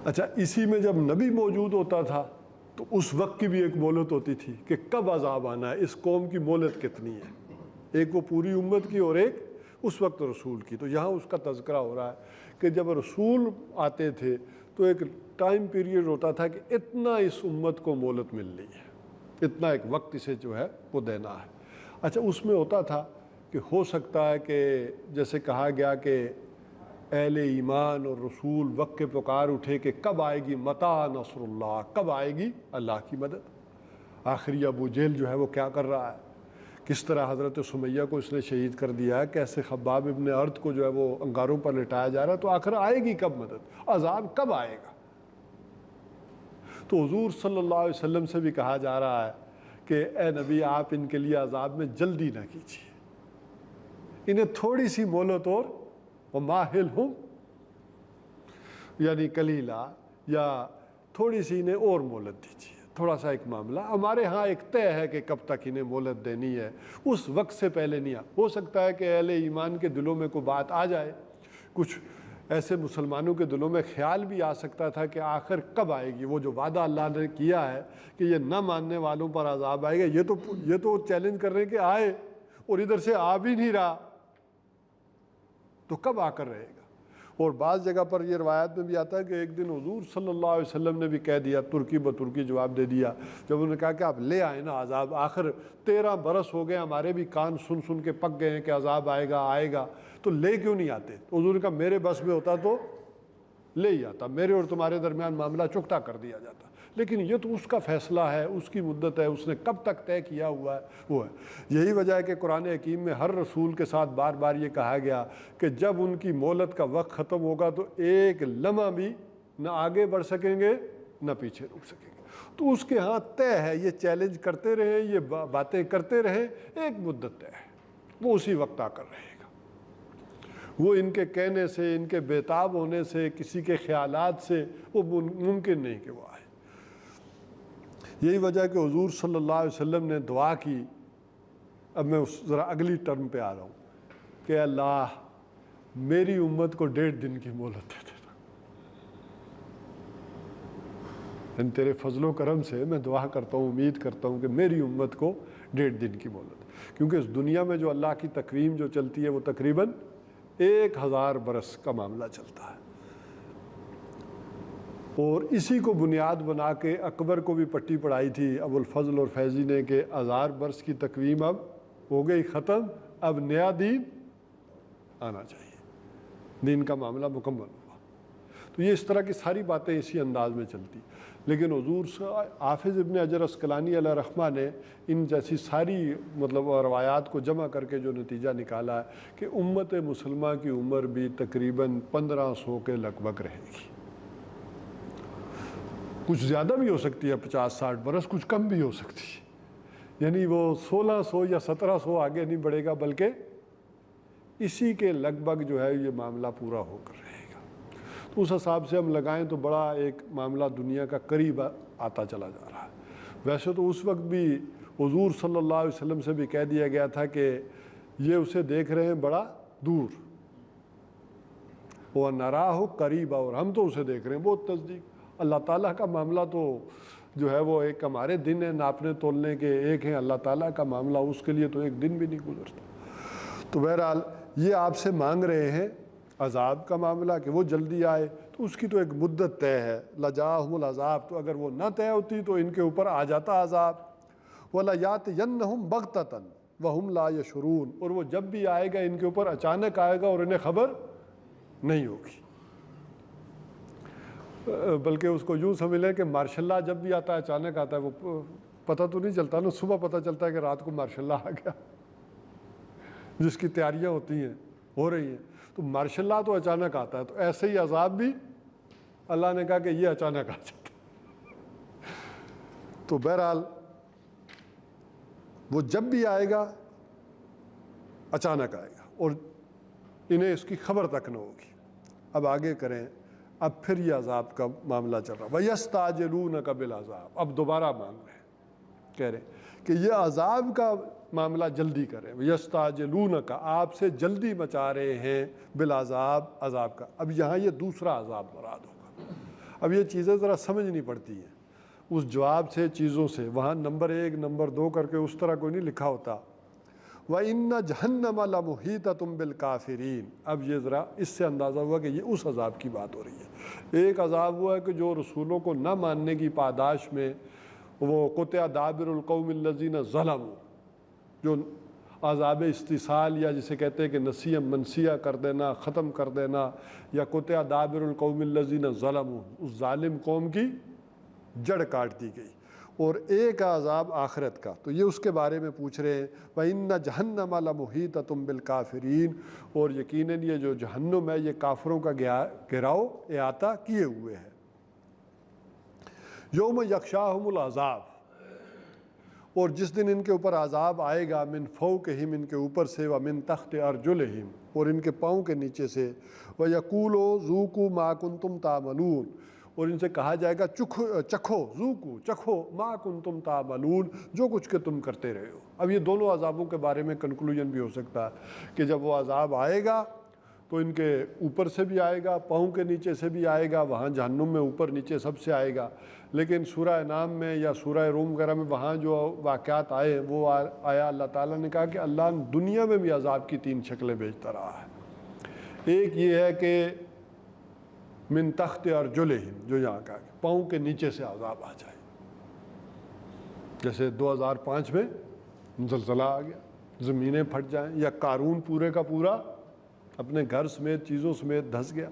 اچھا، اسی میں جب نبی موجود ہوتا تھا تو اس وقت کی بھی ایک مہلت ہوتی تھی کہ کب عذاب آنا ہے، اس قوم کی مہلت کتنی ہے. ایک وہ پوری امت کی اور ایک اس وقت رسول کی. تو یہاں اس کا تذکرہ ہو رہا ہے کہ جب رسول آتے تھے تو ایک ٹائم پیریڈ ہوتا تھا کہ اتنا اس امت کو مہلت مل رہی ہے، اتنا ایک وقت اسے جو ہے وہ دینا ہے. اچھا، اس میں ہوتا تھا کہ ہو سکتا ہے کہ جیسے کہا گیا کہ اہل ایمان اور رسول وقت کے پکار اٹھے کہ کب آئے گی متى نصر اللہ، کب آئے گی اللہ کی مدد. آخری ابو جہل جو ہے وہ کیا کر رہا ہے، کس طرح حضرت سمیہ کو اس نے شہید کر دیا ہے، کیسے خباب ابن ارد کو جو ہے وہ انگاروں پر لٹایا جا رہا ہے. تو آخر آئے گی کب مدد، عذاب کب آئے گا. تو حضور صلی اللہ علیہ وسلم سے بھی کہا جا رہا ہے کہ اے نبی، آپ ان کے لیے عذاب میں جلدی نہ کیجیے، انہیں تھوڑی سی مہلت اور وَمَاهِلْهُمْ، یعنی قلیلا، یا تھوڑی سی انہیں اور مہلت دیجیے. تھوڑا سا ایک معاملہ ہمارے ہاں ایک طے ہے کہ کب تک انہیں مہلت دینی ہے، اس وقت سے پہلے نہیں. ہو سکتا ہے کہ اہل ایمان کے دلوں میں کوئی بات آ جائے، کچھ ایسے مسلمانوں کے دلوں میں خیال بھی آ سکتا تھا کہ آخر کب آئے گی. وہ جو وعدہ اللہ نے کیا ہے کہ یہ نہ ماننے والوں پر عذاب آئے گا، یہ تو چیلنج کر رہے ہیں کہ آئے، اور ادھر سے آ بھی نہیں رہا، تو کب آ کر رہے گا. اور بعض جگہ پر یہ روایت میں بھی آتا ہے کہ ایک دن حضور صلی اللہ علیہ وسلم نے بھی کہہ دیا، ترکی بترکی جواب دے دیا، جب انہوں نے کہا کہ آپ لے آئیں نا عذاب. آخر 13 برس ہو گئے، ہمارے بھی کان سن سن کے پک گئے ہیں کہ عذاب آئے گا آئے گا، تو لے کیوں نہیں آتے. حضور نے کہا میرے بس میں ہوتا تو لے ہی آتا، میرے اور تمہارے درمیان معاملہ چکتا کر دیا جاتا. لیکن یہ تو اس کا فیصلہ ہے، اس کی مدت ہے، اس نے کب تک طے کیا ہوا ہے وہ ہے. یہی وجہ ہے کہ قرآن حکیم میں ہر رسول کے ساتھ بار بار یہ کہا گیا کہ جب ان کی مہلت کا وقت ختم ہوگا تو ایک لمحہ بھی نہ آگے بڑھ سکیں گے نہ پیچھے رک سکیں گے. تو اس کے ہاں طے ہے، یہ چیلنج کرتے رہیں، یہ باتیں کرتے رہیں، ایک مدت طے ہے، وہ اسی وقت آ کر رہے گا. وہ ان کے کہنے سے، ان کے بےتاب ہونے سے، کسی کے خیالات سے وہ ممکن نہیں کہ وہ آئے. یہی وجہ کہ حضور صلی اللہ علیہ وسلم نے دعا کی. اب میں ذرا اگلی ٹرم پہ آ رہا ہوں کہ اللہ میری امت کو 1.5 دن کی مہلت دے دینا. ان تیرے فضل و کرم سے میں دعا کرتا ہوں، امید کرتا ہوں کہ میری امت کو 1.5 دن کی مہلت، کیونکہ اس دنیا میں جو اللہ کی تقویم جو چلتی ہے وہ تقریباً 1000 برس کا معاملہ چلتا ہے. اور اسی کو بنیاد بنا کے اکبر کو بھی پٹی پڑھائی تھی ابو الفضل اور فیضی نے کہ 1000 برس کی تقویم اب ہو گئی ختم، اب نیا دین آنا چاہیے، دین کا معاملہ مکمل ہوا۔ تو یہ اس طرح کی ساری باتیں اسی انداز میں چلتی، لیکن حضور حافظ ابن حجر عسقلانی علیہ رحمہ نے ان جیسی ساری روایات کو جمع کر کے جو نتیجہ نکالا ہے کہ امت مسلمہ کی عمر بھی تقریباً 1500 کے لگ بھگ رہے گی، کچھ زیادہ بھی ہو سکتی ہے، 50-60 برس، کچھ کم بھی ہو سکتی ہے، یعنی وہ 1600 یا 1700 آگے نہیں بڑھے گا، بلکہ اسی کے لگ بھگ جو ہے یہ معاملہ پورا ہو کر رہے گا۔ تو اس حساب سے ہم لگائیں تو بڑا ایک معاملہ دنیا کا قریب آتا چلا جا رہا ہے۔ ویسے تو اس وقت بھی حضور صلی اللہ علیہ وسلم سے بھی کہہ دیا گیا تھا کہ یہ اسے دیکھ رہے ہیں بڑا دور، وہ نراہ قریب، اور ہم تو اسے دیکھ رہے ہیں بہت نزدیک۔ اللہ تعالیٰ کا معاملہ تو جو ہے وہ ایک ہمارے دن ہے ناپنے تولنے کے، ایک ہے اللہ تعالیٰ کا معاملہ، اس کے لیے تو ایک دن بھی نہیں گزرتا۔ تو بہرحال یہ آپ سے مانگ رہے ہیں عذاب کا معاملہ کہ وہ جلدی آئے، تو اس کی تو ایک مدت طے ہے، لجاہم العذاب، تو اگر وہ نہ طے ہوتی تو ان کے اوپر آ جاتا عذاب۔ وَلَيَأْتِيَنَّهُمْ بَغْتَةً وَهُمْ لَا يَشْعُرُونَ، اور وہ جب بھی آئے گا ان کے اوپر اچانک آئے گا اور انہیں خبر نہیں ہوگی۔ بلکہ اس کو یوں سمجھ لیں کہ مارشاء اللہ جب بھی آتا ہے اچانک آتا ہے، وہ پتہ تو نہیں چلتا نا، صبح پتہ چلتا ہے کہ رات کو مارشاء اللہ آ گیا، جس کی تیاریاں ہوتی ہیں ہو رہی ہیں، تو مارشاء اللہ تو اچانک آتا ہے۔ تو ایسے ہی عذاب بھی اللہ نے کہا کہ یہ اچانک آ جاتا ہے۔ تو بہرحال وہ جب بھی آئے گا اچانک آئے گا اور انہیں اس کی خبر تک نہ ہوگی۔ اب آگے کریں، اب پھر یہ عذاب کا معاملہ چل رہا ہے۔ وَيَسْتَعْجِلُونَكَ بِالْعَذَابِ، اب دوبارہ مانگ رہے ہیں، کہہ رہے ہیں کہ یہ عذاب کا معاملہ جلدی کریں۔ وَيَسْتَعْجِلُونَكَ، آپ سے جلدی مچا رہے ہیں، بالعذاب، عذاب کا۔ اب یہاں یہ دوسرا عذاب مراد ہوگا۔ اب یہ چیزیں ذرا سمجھنی پڑتی ہیں، اس جواب سے چیزوں سے، وہاں نمبر 1 نمبر 2 کر کے اس طرح کوئی نہیں لکھا ہوتا۔ وَإِنَّ جَهَنَّمَ لَمُحِيطَةٌ بِالْكَافِرِينَ، اب یہ ذرا اس سے اندازہ ہوا کہ یہ اس عذاب کی بات ہو رہی ہے۔ ایک عذاب ہوا ہے کہ جو رسولوں کو نہ ماننے کی پاداش میں وہ قطع دابر القوم الذین ظلموا، جو عذاب استحصال یا جسے کہتے ہیں کہ نسیہ منسیہ کر دینا، ختم کر دینا، یا قطع دابر القوم الذین ظلموا، اس ظالم قوم کی جڑ کاٹ دی گئی۔ اور ایک عذاب آخرت کا، تو یہ اس کے بارے میں پوچھ رہے ہیں۔ وَإِنَّ جَهَنَّمَ لَمُحِيطَةٌ بِالْكَافِرِينَ، اور یقیناً یہ جو جہنم ہے یہ کافروں کا گھیراؤ احاطہ کیے ہوئے ہے۔ یوم یغشاہم العذاب، اور جس دن ان کے اوپر عذاب آئے گا، من فوقہم، ان کے اوپر سے، ومن تحت ارجلہم، اور ان کے پاؤں کے نیچے سے، وَيَقُولُ ذُوقُوا مَا كُنتُمْ تَعْمَلُونَ، اور ان سے کہا جائے گا چکھو، ذوقوا، چکھو، ما کنتم تعملون، جو کچھ کہ تم کرتے رہے ہو۔ اب یہ دونوں عذابوں کے بارے میں کنکلوژن بھی ہو سکتا ہے کہ جب وہ عذاب آئے گا تو ان کے اوپر سے بھی آئے گا، پاؤں کے نیچے سے بھی آئے گا، وہاں جہنم میں اوپر نیچے سب سے آئے گا۔ لیکن سورہ انعام میں یا سورہ روم وغیرہ میں وہاں جو واقعات آئے وہ آیا، اللہ تعالیٰ نے کہا کہ اللہ دنیا میں بھی عذاب کی 3 شکلیں بھیجتا رہا ہے۔ ایک یہ ہے کہ من تحت ارجلہم، جو یہاں کا پاؤں کے نیچے سے عذاب آ جائے، جیسے 2005 میں زلزلہ آ گیا، زمینیں پھٹ جائیں، یا قارون پورے کا پورا اپنے گھر سمیت چیزوں سمیت دھس گیا۔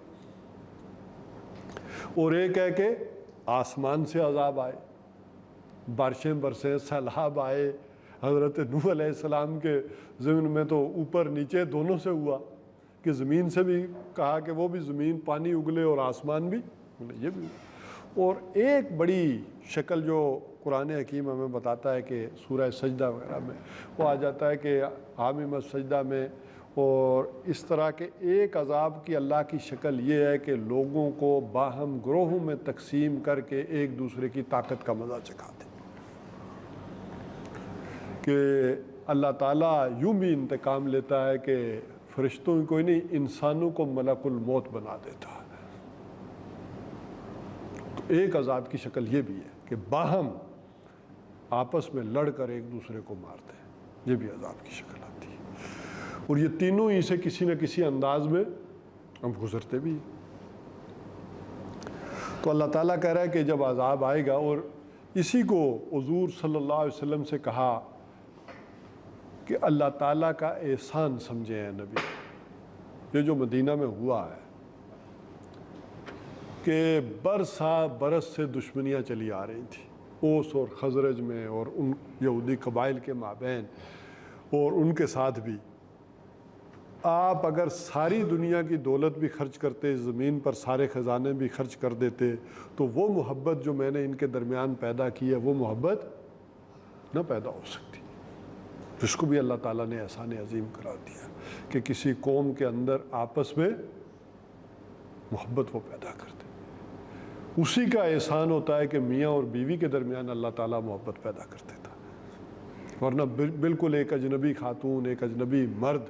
اور ایک ہے کہ آسمان سے عذاب آئے، بارشیں برسیں، سیلاب آئے۔ حضرت نوح علیہ السلام کے زمین میں تو اوپر نیچے دونوں سے ہوا کہ زمین سے بھی کہا کہ وہ بھی زمین پانی اگلے اور آسمان بھی یہ بھی۔ اور ایک بڑی شکل جو قرآن حکیم ہمیں بتاتا ہے کہ سورہ سجدہ وغیرہ میں وہ آ جاتا ہے کہ حامیم السجدہ میں، اور اس طرح کے ایک عذاب کی اللہ کی شکل یہ ہے کہ لوگوں کو باہم گروہوں میں تقسیم کر کے ایک دوسرے کی طاقت کا مزہ چکھاتے، کہ اللہ تعالیٰ یوں بھی انتقام لیتا ہے کہ فرشتوں کی کوئی نہیں، انسانوں کو ملک الموت بنا دیتا ہے۔ تو ایک عذاب کی شکل یہ بھی ہے کہ باہم آپس میں لڑ کر ایک دوسرے کو مارتے ہیں، یہ بھی عذاب کی شکل آتی ہے۔ اور یہ تینوں ہی سے کسی نہ کسی انداز میں ہم گزرتے بھی ہیں۔ تو اللہ تعالیٰ کہہ رہا ہے کہ جب عذاب آئے گا، اور اسی کو حضور صلی اللہ علیہ وسلم سے کہا کہ اللہ تعالیٰ کا احسان سمجھے ہیں نبی، یہ جو مدینہ میں ہوا ہے کہ برسا برس سے دشمنیاں چلی آ رہی تھیں اوس اور خزرج میں اور ان یہودی قبائل کے مابین اور ان کے ساتھ بھی. آپ اگر ساری دنیا کی دولت بھی خرچ کرتے، زمین پر سارے خزانے بھی خرچ کر دیتے، تو وہ محبت جو میں نے ان کے درمیان پیدا کی ہے وہ محبت نہ پیدا ہو سکتی، جس کو بھی اللہ تعالیٰ نے احسان عظیم قرار دیا کہ کسی قوم کے اندر آپس میں محبت وہ پیدا کرتے. اسی کا احسان ہوتا ہے کہ میاں اور بیوی کے درمیان اللہ تعالیٰ محبت پیدا کر دیتا، ورنہ بالکل ایک اجنبی خاتون ایک اجنبی مرد،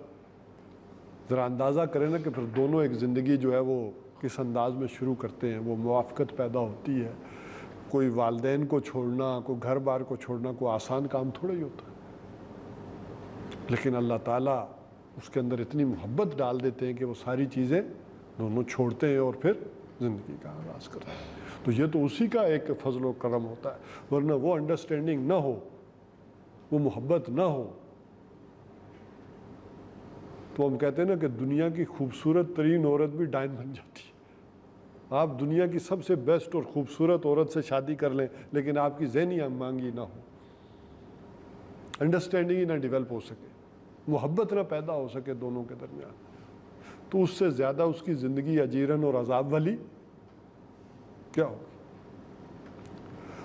ذرا اندازہ کریں نا کہ پھر دونوں ایک زندگی جو ہے وہ کس انداز میں شروع کرتے ہیں، وہ موافقت پیدا ہوتی ہے. کوئی والدین کو چھوڑنا، کوئی گھر بار کو چھوڑنا کوئی آسان کام تھوڑا ہی ہوتا ہے، لیکن اللہ تعالیٰ اس کے اندر اتنی محبت ڈال دیتے ہیں کہ وہ ساری چیزیں دونوں چھوڑتے ہیں اور پھر زندگی کا آغاز کرتے ہیں. تو یہ تو اسی کا ایک فضل و کرم ہوتا ہے، ورنہ وہ انڈرسٹینڈنگ نہ ہو، وہ محبت نہ ہو، تو ہم کہتے ہیں نا کہ دنیا کی خوبصورت ترین عورت بھی ڈائن بن جاتی ہے. آپ دنیا کی سب سے بیسٹ اور خوبصورت عورت سے شادی کر لیں، لیکن آپ کی ذہنی مانگی نہ ہو، انڈرسٹینڈنگ ہی نہ ڈیولپ ہو سکے، محبت نہ پیدا ہو سکے دونوں کے درمیان، تو اس سے زیادہ اس کی زندگی اجیرن اور عذاب والی کیا ہوگی.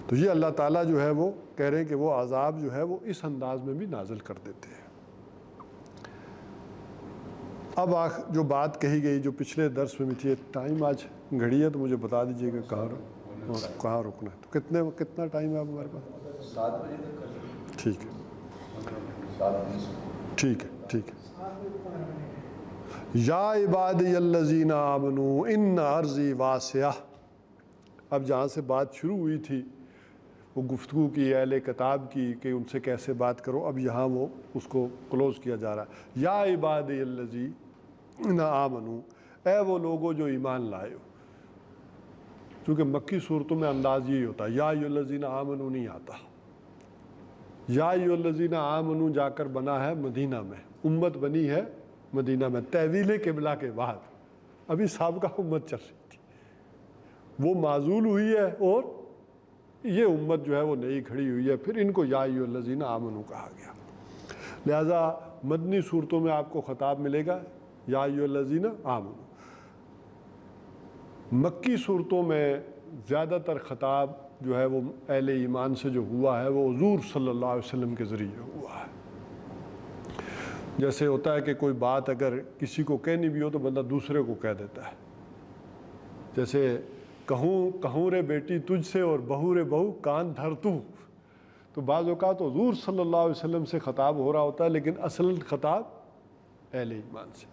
تو یہ اللہ تعالیٰ جو ہے وہ کہہ رہے ہیں کہ وہ عذاب جو ہے وہ اس انداز میں بھی نازل کر دیتے ہیں. اب جو بات کہی گئی جو پچھلے درس میں بھی تھی، ٹائم آج گھڑی ہے تو مجھے بتا دیجیے کہ کہاں رکنا ہے. تو کتنا ٹائم ہے اب ہمارے پاس؟ 7 بجے تک کر لیں. ٹھیک ہے 7:20. ٹھیک ہے. یا عبادی الذین آمنوا ان ارضی واسعہ. اب جہاں سے بات شروع ہوئی تھی وہ گفتگو کی اہل کتاب کی کہ ان سے کیسے بات کرو، اب یہاں وہ اس کو کلوز کیا جا رہا ہے. یا عبادی الذین آمنوا، اے وہ لوگوں جو ایمان لائے ہو. چونکہ مکی صورتوں میں انداز یہی ہوتا ہے، یا ایھا الذین آمنوا نہیں آتا. یا ایھا الذین آمنوا جا کر بنا ہے مدینہ میں، امت بنی ہے مدینہ میں تحویل قبلہ کے بعد. ابھی سابقہ امت چل رہی تھی، وہ معزول ہوئی ہے اور یہ امت جو ہے وہ نئی کھڑی ہوئی ہے، پھر ان کو یا ایھا الذین آمنوا کہا گیا. لہذا مدنی صورتوں میں آپ کو خطاب ملے گا یا ایھا الذین آمنوا. مکی صورتوں میں زیادہ تر خطاب جو ہے وہ اہل ایمان سے جو ہوا ہے وہ حضور صلی اللہ علیہ وسلم کے ذریعے ہوا ہے. جیسے ہوتا ہے کہ کوئی بات اگر کسی کو کہنی بھی ہو تو بندہ دوسرے کو کہہ دیتا ہے. جیسے کہوں رے بیٹی تجھ سے اور بہو رے بہو کان دھر تو بعض اوقات حضور صلی اللہ علیہ وسلم سے خطاب ہو رہا ہوتا ہے، لیکن اصل خطاب اہل ایمان سے.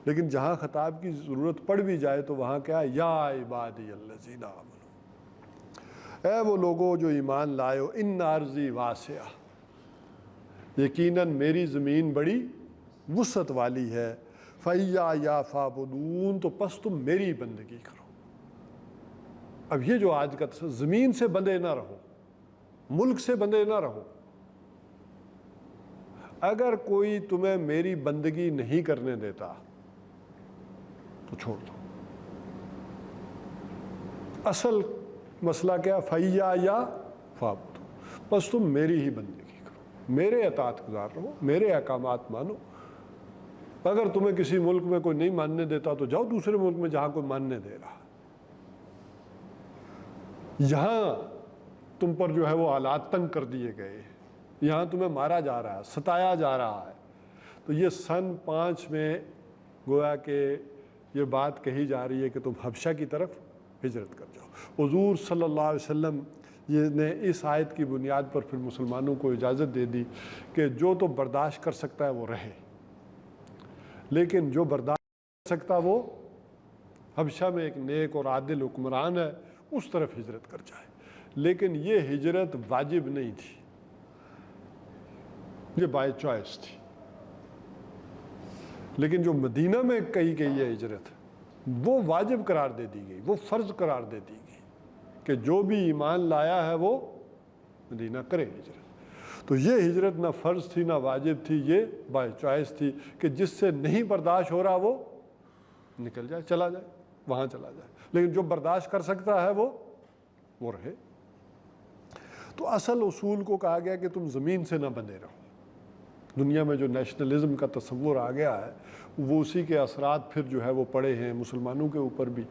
لیکن جہاں خطاب کی ضرورت پڑ بھی جائے تو وہاں کیا ہے، یا عبادی الذین آمنوا، اے وہ لوگوں جو ایمان لائے ہو، ان ارضی واسعہ، یقیناً میری زمین بڑی وسعت والی ہے. فَإِيَّايَ فَاعْبُدُونِ، تو پس تم میری بندگی کرو. اب یہ جو آج کا زمین سے بندھے نہ رہو، ملک سے بندھے نہ رہو. اگر کوئی تمہیں میری بندگی نہیں کرنے دیتا تو چھوڑ دو. اصل مسئلہ کیا، فَإِيَّايَ فَاعْبُدُونِ، بس تم میری ہی بندگی کرو، میرے اطاعت گزار رہو، میرے احکامات مانو. اگر تمہیں کسی ملک میں کوئی نہیں ماننے دیتا تو جاؤ دوسرے ملک میں جہاں کوئی ماننے دے رہا. یہاں تم پر جو ہے وہ حالات تنگ کر دیے گئے، یہاں تمہیں مارا جا رہا ہے، ستایا جا رہا ہے. تو یہ سن 5 میں گویا کہ یہ بات کہی جا رہی ہے کہ تم حبشہ کی طرف ہجرت کر جاؤ. حضور صلی اللہ علیہ وسلم یہ نے اس آیت کی بنیاد پر پھر مسلمانوں کو اجازت دے دی کہ جو تو برداشت کر سکتا ہے وہ رہے، لیکن جو برداشت کر سکتا وہ حبشہ میں ایک نیک اور عادل حکمران ہے اس طرف ہجرت کر جائے. لیکن یہ ہجرت واجب نہیں تھی، یہ بائی چوائس تھی. لیکن جو مدینہ میں کہی گئی ہے ہجرت، وہ واجب قرار دے دی گئی، وہ فرض قرار دے دی گئی کہ جو بھی ایمان لایا ہے وہ مدینہ کرے ہجرت. تو یہ ہجرت نہ فرض تھی نہ واجب تھی، یہ بائی چوائس تھی کہ جس سے نہیں برداشت ہو رہا وہ نکل جائے، چلا جائے، وہاں چلا جائے، لیکن جو برداشت کر سکتا ہے وہ رہے۔ تو اصل اصول کو کہا گیا کہ تم زمین سے نہ بندھے رہو۔ دنیا میں جو نیشنلزم کا تصور آ گیا ہے وہ اسی کے اثرات پھر جو ہے وہ پڑے ہیں مسلمانوں کے اوپر بھی،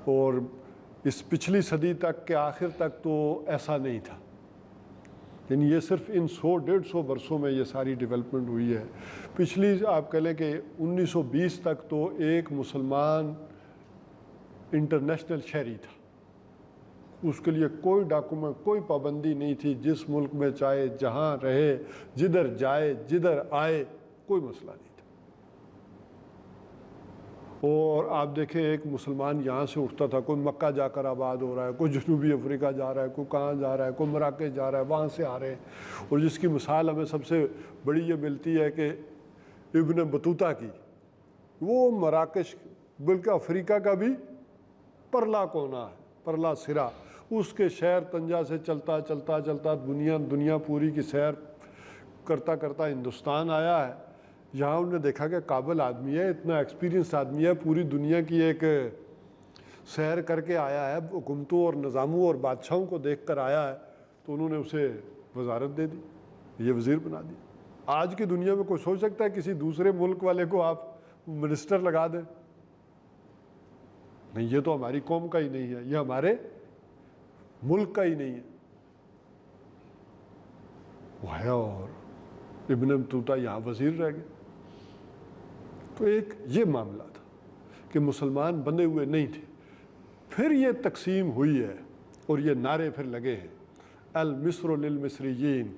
اور اس پچھلی صدی تک کے آخر تک تو ایسا نہیں تھا، یعنی یہ صرف ان 100-150 برسوں میں یہ ساری ڈیولپمنٹ ہوئی ہے۔ پچھلی آپ کہہ لیں کہ 1920 تک تو ایک مسلمان انٹرنیشنل شہری تھا، اس کے لیے کوئی ڈاکومنٹ، کوئی پابندی نہیں تھی، جس ملک میں چاہے جہاں رہے، جدھر جائے جدھر آئے، کوئی مسئلہ نہیں تھا۔ اور آپ دیکھیں ایک مسلمان یہاں سے اٹھتا تھا، کوئی مکہ جا کر آباد ہو رہا ہے، کوئی جنوبی افریقہ جا رہا ہے، کوئی کہاں جا رہا ہے، کوئی مراکش جا رہا ہے، وہاں سے آ رہے ہیں۔ اور جس کی مثال ہمیں سب سے بڑی یہ ملتی ہے کہ ابن بطوطہ کی، وہ مراکش بلکہ افریقہ کا بھی پرلا کونا ہے، پرلا سرا، اس کے شہر طنجہ سے چلتا چلتا چلتا دنیا پوری کی سیر کرتا کرتا ہندوستان آیا ہے۔ یہاں انہوں نے دیکھا کہ قابل آدمی ہے، اتنا ایکسپیرینس آدمی ہے، پوری دنیا کی ایک سیر کر کے آیا ہے، حکومتوں اور نظاموں اور بادشاہوں کو دیکھ کر آیا ہے، تو انہوں نے اسے وزارت دے دی، یہ وزیر بنا دیا۔ آج کی دنیا میں کوئی سوچ سکتا ہے کسی دوسرے ملک والے کو آپ منسٹر لگا دیں؟ نہیں، یہ تو ہماری قوم کا ہی نہیں ہے، یہ ہمارے ملک کا ہی نہیں ہے، وہ ہے۔ اور ابن بطوطہ یہاں وزیر رہ گئے۔ تو ایک یہ معاملہ تھا کہ مسلمان بندھے ہوئے نہیں تھے۔ پھر یہ تقسیم ہوئی ہے اور یہ نعرے پھر لگے ہیں، المصر للمصریین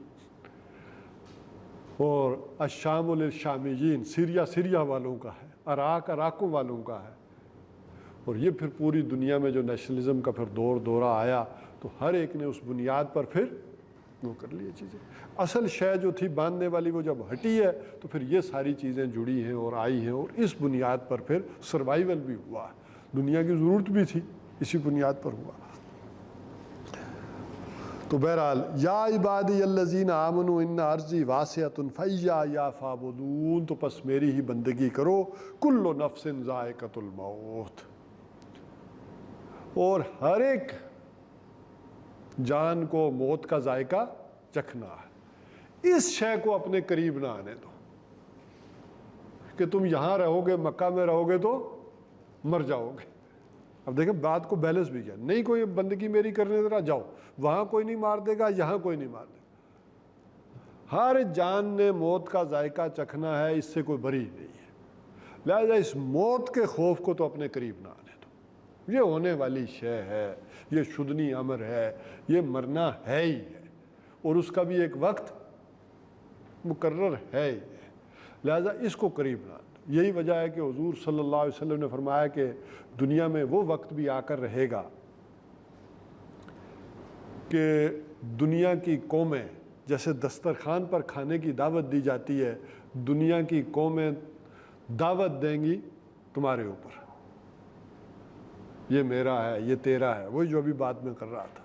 اور الشام للشامیین، سیریا والوں کا ہے، عراق عراقوں والوں کا ہے۔ اور یہ پھر پوری دنیا میں جو نیشنلزم کا پھر دورہ آیا تو ہر ایک نے اس بنیاد پر پھر وہ کر لی چیزیں۔ اصل شے جو تھی باندھنے والی وہ جب ہٹی ہے تو پھر یہ ساری چیزیں جڑی ہیں اور آئی ہیں، اور اس بنیاد پر پھر سروائیول بھی ہوا، دنیا کی ضرورت بھی تھی، اسی بنیاد پر ہوا۔ تو بہرحال یا عبادی الذین آمنوا ان ارضی واسعۃ فایایا فاعبدون، تو پس میری ہی بندگی کرو، کل نفس ذائقۃ الموت، اور ہر ایک جان کو موت کا ذائقہ چکھنا ہے۔ اس شے کو اپنے قریب نہ آنے دو کہ تم یہاں رہو گے، مکہ میں رہو گے تو مر جاؤ گے۔ اب دیکھیں بات کو بیلنس بھی کیا، نہیں کوئی بندگی میری کرنے دے رہا، جاؤ، وہاں کوئی نہیں مار دے گا، یہاں کوئی نہیں مار دے گا۔ ہر جان نے موت کا ذائقہ چکھنا ہے، اس سے کوئی بری نہیں ہے، لہذا اس موت کے خوف کو تو اپنے قریب نہ آنے دو۔ یہ ہونے والی شے ہے، یہ شدنی امر ہے، یہ مرنا ہے ہی ہے، اور اس کا بھی ایک وقت مقرر ہے ہی ہے، لہذا اس کو قریب نہ آنے دو۔ یہی وجہ ہے کہ حضور صلی اللہ علیہ وسلم نے فرمایا کہ دنیا میں وہ وقت بھی آ کر رہے گا کہ دنیا کی قومیں جیسے دسترخوان پر کھانے کی دعوت دی جاتی ہے، دنیا کی قومیں دعوت دیں گی تمہارے اوپر، یہ میرا ہے، یہ تیرا ہے، وہی جو ابھی بات میں کر رہا تھا،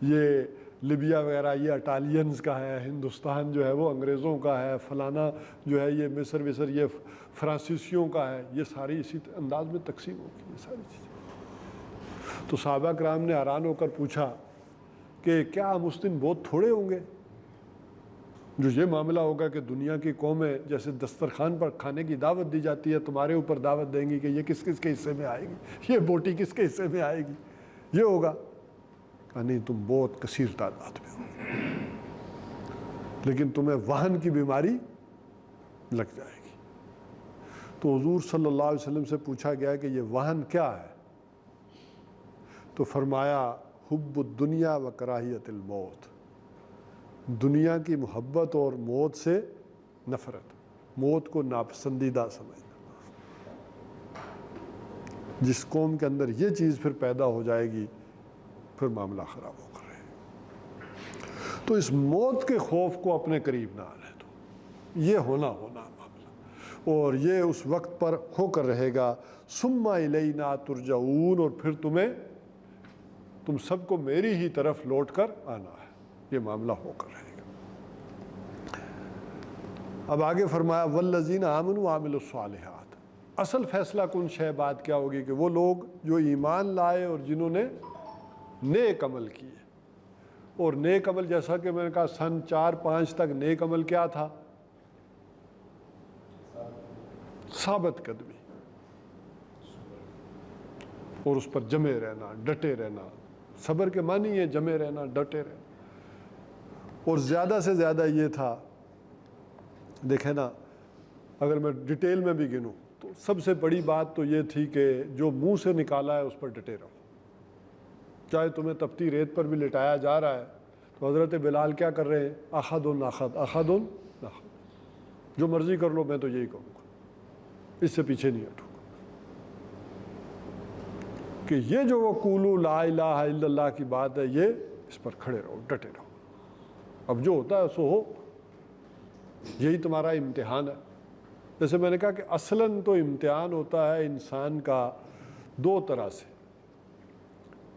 یہ لیبیا وغیرہ یہ اٹالینز کا ہے، ہندوستان جو ہے وہ انگریزوں کا ہے، فلانا جو ہے یہ مصر یہ فرانسیسیوں کا ہے، یہ ساری اسی انداز میں تقسیم ہوگی یہ ساری چیزیں۔ تو صحابہ کرام نے حیران ہو کر پوچھا کہ کیا ہم اس دن بہت تھوڑے ہوں گے جو یہ معاملہ ہوگا کہ دنیا کی قومیں جیسے دسترخوان پر کھانے کی دعوت دی جاتی ہے تمہارے اوپر دعوت دیں گی کہ یہ کس کس کے حصے میں آئے گی، یہ بوٹی کس کے حصے میں آئے گی، یہ ہوگا؟ کہا نہیں، تم بہت کثیر تعداد میں ہو، لیکن تمہیں وہن کی بیماری لگ جائے گی۔ تو حضور صلی اللہ علیہ وسلم سے پوچھا گیا کہ یہ وہن کیا ہے؟ تو فرمایا حب الدنیا و کراہیت الموت، دنیا کی محبت اور موت سے نفرت، موت کو ناپسندیدہ سمجھنا۔ جس قوم کے اندر یہ چیز پھر پیدا ہو جائے گی پھر معاملہ خراب ہو کر رہے گا۔ تو اس موت کے خوف کو اپنے قریب نہ آنے دو، یہ ہونا معاملہ، اور یہ اس وقت پر ہو کر رہے گا۔ ثم الینا ترجعون، اور پھر تم سب کو میری ہی طرف لوٹ کر آنا ہے، یہ معاملہ ہو کر رہے گا۔ اب آگے فرمایا والذین آمنوا وعملوا الصالحات، اصل فیصلہ کن شے بات کیا ہوگی کہ وہ لوگ جو ایمان لائے اور جنہوں نے نیک عمل کیے. اور نیک عمل جیسا کہ میں نے کہا سن 4-5 تک نیک عمل کیا تھا؟ ثابت قدمی اور اس پر جمے رہنا، ڈٹے رہنا. صبر کے معنی ہے جمے رہنا، ڈٹے رہنا. اور زیادہ سے زیادہ یہ تھا، دیکھیں نا اگر میں ڈیٹیل میں بھی گنوں تو سب سے بڑی بات تو یہ تھی کہ جو منہ سے نکالا ہے اس پر ڈٹے رہو. چاہے تمہیں تپتی ریت پر بھی لٹایا جا رہا ہے تو حضرت بلال کیا کر رہے ہیں؟ اخذ اخذ اخذ اخذ، جو مرضی کر لو میں تو یہی کہوں گا، اس سے پیچھے نہیں ہٹوں گا. کہ یہ جو وہ قولوا لا الہ الا اللہ کی بات ہے، یہ اس پر کھڑے رہو، ڈٹے رہو. اب جو ہوتا ہے سو ہو، یہی تمہارا امتحان ہے. جیسے میں نے کہا کہ اصلاً تو امتحان ہوتا ہے انسان کا 2 طرح سے.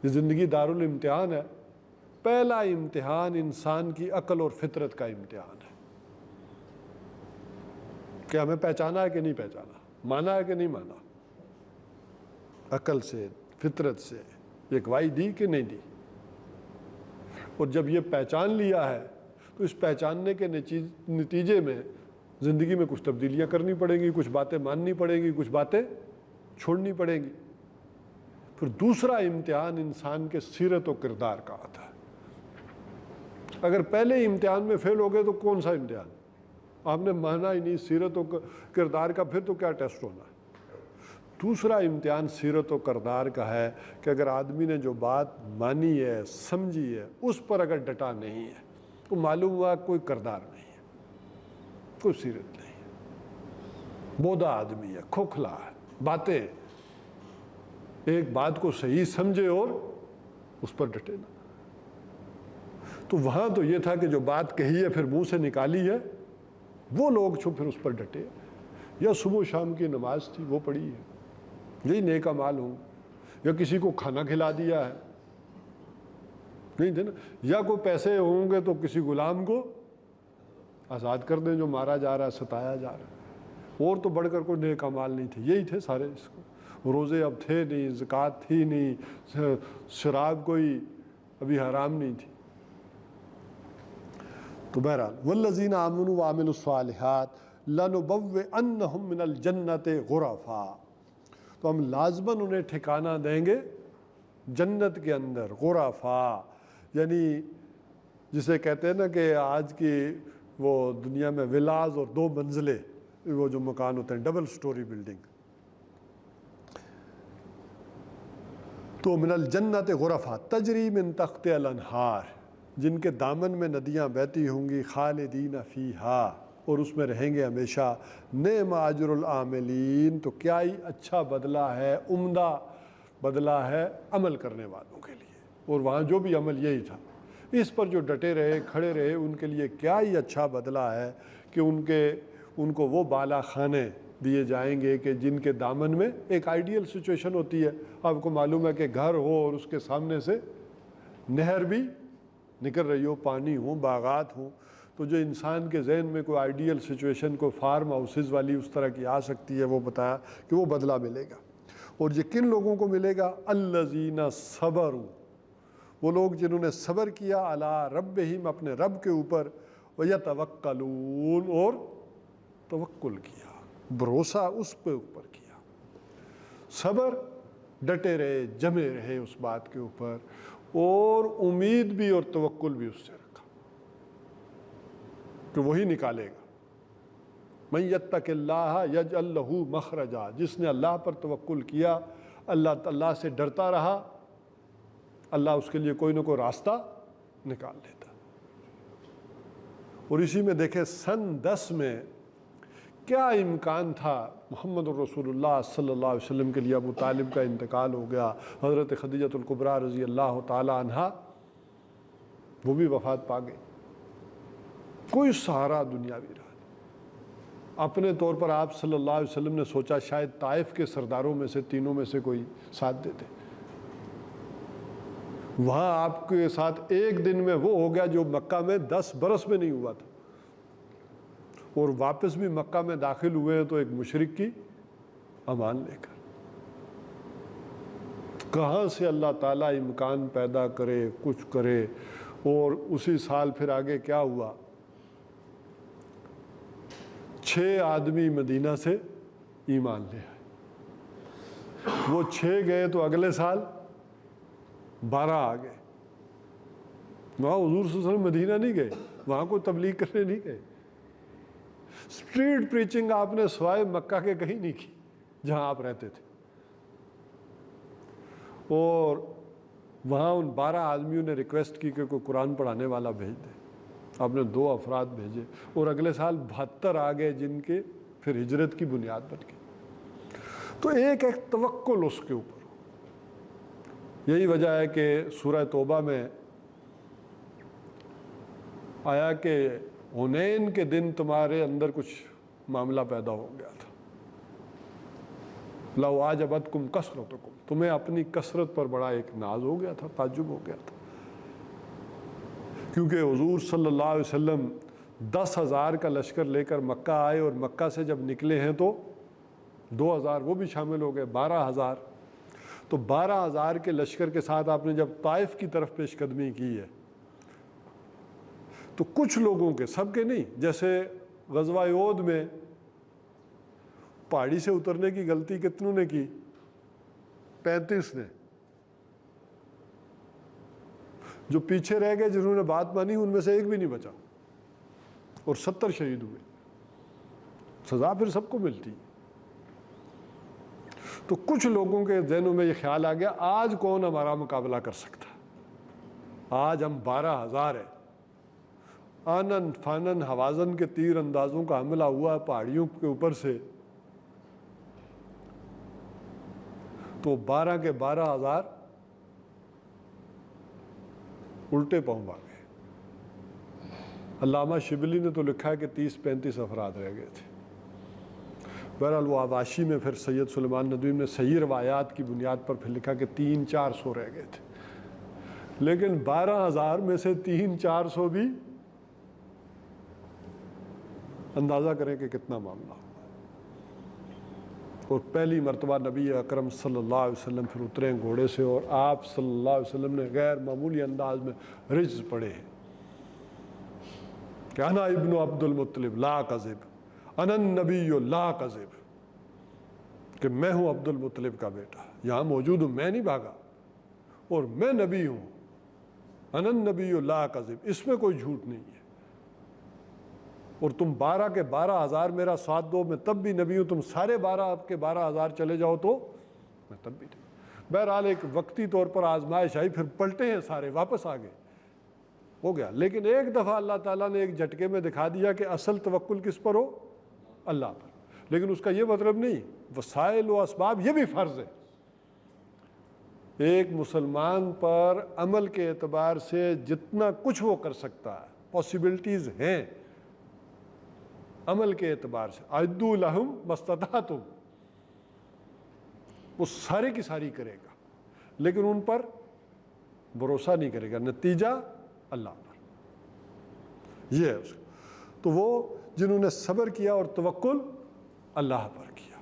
یہ زندگی دارالامتحان ہے. پہلا امتحان انسان کی عقل اور فطرت کا امتحان ہے کہ ہمیں پہچانا ہے کہ نہیں پہچانا، مانا ہے کہ نہیں مانا، عقل سے فطرت سے یہ گواہی دی کہ نہیں دی. اور جب یہ پہچان لیا ہے تو اس پہچاننے کے نتیجے میں زندگی میں کچھ تبدیلیاں کرنی پڑیں گی، کچھ باتیں ماننی پڑیں گی، کچھ باتیں چھوڑنی پڑیں گی. پھر دوسرا امتحان انسان کے سیرت و کردار کا آتا ہے. اگر پہلے امتحان میں فیل ہو گئے تو کون سا امتحان؟ آپ نے مانا ہی نہیں سیرت و کردار کا، پھر تو کیا ٹیسٹ ہونا ہے. دوسرا امتحان سیرت و کردار کا ہے کہ اگر آدمی نے جو بات مانی ہے، سمجھی ہے، اس پر اگر ڈٹا نہیں ہے تو معلوم ہوا کوئی کردار نہیں ہے، کوئی سیرت نہیں ہے، بودا آدمی ہے، کھوکھلا ہے. باتیں ایک بات کو صحیح سمجھے اور اس پر ڈٹے نا. تو وہاں تو یہ تھا کہ جو بات کہی ہے پھر منہ سے نکالی ہے، وہ لوگ جو پھر اس پر ڈٹے. یا صبح و شام کی نماز تھی وہ پڑھی ہے، یہی نیک اعمال ہوں. یا کسی کو کھانا کھلا دیا ہے، نہیں تھے نا. یا کوئی پیسے ہوں گے تو کسی غلام کو آزاد کر دیں جو مارا جا رہا ہے، ستایا جا رہا ہے. اور تو بڑھ کر کوئی نیک اعمال نہیں تھے، یہی تھے سارے. اس کو روزے اب تھے نہیں، زکوٰۃ تھی نہیں، شراب کوئی ابھی حرام نہیں تھی. تو بہرحال والذین آمنوا وعملوا الصالحات لنبوئنہم من الجنت غرفا، تو ہم لازماً انہیں ٹھکانہ دیں گے جنت کے اندر. غرفا یعنی جسے کہتے ہیں نا کہ آج کی وہ دنیا میں ولاز اور 2 منزلیں، وہ جو مکان ہوتے ہیں ڈبل سٹوری بلڈنگ. تو من الجنت غرفا تجری من تحت الانہار، جن کے دامن میں ندیاں بہتی ہوں گی. خالدین فیہا، اور اس میں رہیں گے ہمیشہ. نعم اجر العاملین، تو کیا ہی اچھا بدلہ ہے، عمدہ بدلہ ہے عمل کرنے والوں کے لیے. اور وہاں جو بھی عمل یہی تھا، اس پر جو ڈٹے رہے، کھڑے رہے، ان کے لیے کیا ہی اچھا بدلہ ہے کہ ان کو وہ بالا خانے دیے جائیں گے کہ جن کے دامن میں ایک آئیڈیل سچویشن ہوتی ہے. آپ کو معلوم ہے کہ گھر ہو اور اس کے سامنے سے نہر بھی نکل رہی ہو، پانی ہو، باغات ہوں. تو جو انسان کے ذہن میں کوئی آئیڈیل سچویشن کو فارم ہاؤسز والی اس طرح کی آ سکتی ہے، وہ بتایا کہ وہ بدلہ ملے گا. اور یہ کن لوگوں کو ملے گا؟ الذین صبروا، وہ لوگ جنہوں نے صبر کیا، علی ربہم، اپنے رب کے اوپر، ویتوکلون، اور توکل کیا، بھروسہ اس پہ اوپر کیا. صبر، ڈٹے رہے، جمے رہے اس بات کے اوپر، اور امید بھی اور توکل بھی اس سے رکھا کہ وہی نکالے گا. من یتق اللہ یجعل لہ مخرجا، جس نے اللہ پر توکل کیا، اللہ سے ڈرتا رہا، اللہ اس کے لیے کوئی نہ کوئی راستہ نکال دیتا. اور اسی میں دیکھیں سن 10 میں کیا امکان تھا. محمد الرسول اللہ صلی اللہ علیہ وسلم کے لیے ابو طالب کا انتقال ہو گیا. حضرت خدیجۃ الکبریٰ رضی اللہ تعالی عنہا وہ بھی وفات پا گئی. کوئی سہارا دنیاوی رہا. اپنے طور پر آپ صلی اللہ علیہ وسلم نے سوچا شاید طائف کے سرداروں میں سے تینوں میں سے کوئی ساتھ دیتے. وہاں آپ کے ساتھ ایک دن میں وہ ہو گیا جو مکہ میں 10 برس میں نہیں ہوا تھا. اور واپس بھی مکہ میں داخل ہوئے ہیں تو ایک مشرک کی امان لے کر۔ کہاں سے اللہ تعالیٰ امکان پیدا کرے، کچھ کرے، اور اسی سال پھر آگے کیا ہوا، 6 آدمی مدینہ سے ایمان لے آئے۔ وہ 6 گئے تو اگلے سال 12 آ گئے۔ وہاں حضور صلی اللہ علیہ وسلم مدینہ نہیں گئے، وہاں کو تبلیغ کرنے نہیں گئے۔ اسٹریٹ پریچنگ آپ نے سوائے مکہ کے کہیں نہیں کی جہاں آپ رہتے تھے۔ اور وہاں ان 12 آدمیوں نے ریکویسٹ کی کہ کوئی قرآن پڑھانے والا بھیج دے۔ آپ نے 2 افراد بھیجے اور اگلے سال 72 آ گئے جن کے پھر ہجرت کی بنیاد بن گئی۔ تو ایک توکل اس کے اوپر۔ یہی وجہ ہے کہ سورہ توبہ میں آیا کہ حنین کے دن تمہارے اندر کچھ معاملہ پیدا ہو گیا تھا۔ لو اعجبتکم کثرتکم، تمہیں اپنی کثرت پر بڑا ایک ناز ہو گیا تھا، تعجب ہو گیا تھا، کیونکہ حضور صلی اللہ علیہ وسلم 10,000 کا لشکر لے کر مکہ آئے اور مکہ سے جب نکلے ہیں تو 2,000 وہ بھی شامل ہو گئے، 12,000۔ تو 12,000 کے لشکر کے ساتھ آپ نے جب طائف کی طرف پیش قدمی کی ہے تو کچھ لوگوں کے، سب کے نہیں، جیسے غزوہ احد میں پہاڑی سے اترنے کی غلطی کتنوں نے کی؟ 35 نے۔ جو پیچھے رہ گئے جنہوں نے بات مانی ان میں سے ایک بھی نہیں بچا، اور 70 شہید ہوئے۔ سزا پھر سب کو ملتی۔ تو کچھ لوگوں کے ذہنوں میں یہ خیال آ گیا آج کون ہمارا مقابلہ کر سکتا، آج ہم 12,000 ہیں۔ آنن فانن حوازن کے تیر اندازوں کا حملہ ہوا پہاڑیوں کے اوپر سے، تو 12 کے 12,000 الٹے پاؤں بھاگ گئے۔ علامہ شبلی نے تو لکھا ہے کہ 30-35 افراد رہ گئے تھے۔ بہرحال وہ آواشی میں پھر سید سلیمان ندوی نے صحیح روایات کی بنیاد پر پھر لکھا کہ 300-400 رہ گئے تھے، لیکن 12,000 میں سے 300-400 بھی اندازہ کریں کہ کتنا معاملہ ہوا۔ اور پہلی مرتبہ نبی اکرم صلی اللہ علیہ وسلم پھر اترے گھوڑے سے، اور آپ صلی اللہ علیہ وسلم نے غیر معمولی انداز میں رجز پڑھے کہ انا ابن عبد المطلب لا کذب، انا النبی لا کذب، کہ میں ہوں عبد المطلب کا بیٹا، یہاں موجود ہوں، میں نہیں بھاگا، اور میں نبی ہوں، انا النبی لا کذب، اس میں کوئی جھوٹ نہیں ہے۔ اور تم 12 کے 12,000 میرا ساتھ دو، میں تب بھی نبی ہوں، تم سارے 12 کے 12,000 چلے جاؤ تو میں تب بھی نہیں۔ بہرحال ایک وقتی طور پر آزمائش آئی، پھر پلٹے ہیں سارے، واپس آ گئے، ہو گیا۔ لیکن ایک دفعہ اللہ تعالیٰ نے ایک جھٹکے میں دکھا دیا کہ اصل توکل کس پر ہو؟ اللہ پر۔ لیکن اس کا یہ مطلب نہیں، وسائل و اسباب یہ بھی فرض ہے۔ ایک مسلمان پر عمل کے اعتبار سے جتنا کچھ وہ کر سکتا ہے، پاسبلٹیز ہیں عمل کے اعتبار سے، اعدوا لہم ما استطعتم، وہ سارے کی ساری کرے گا، لیکن ان پر بھروسہ نہیں کرے گا، نتیجہ اللہ پر۔ یہ ہے اس کا۔ تو وہ جنہوں نے صبر کیا اور توکل اللہ پر کیا۔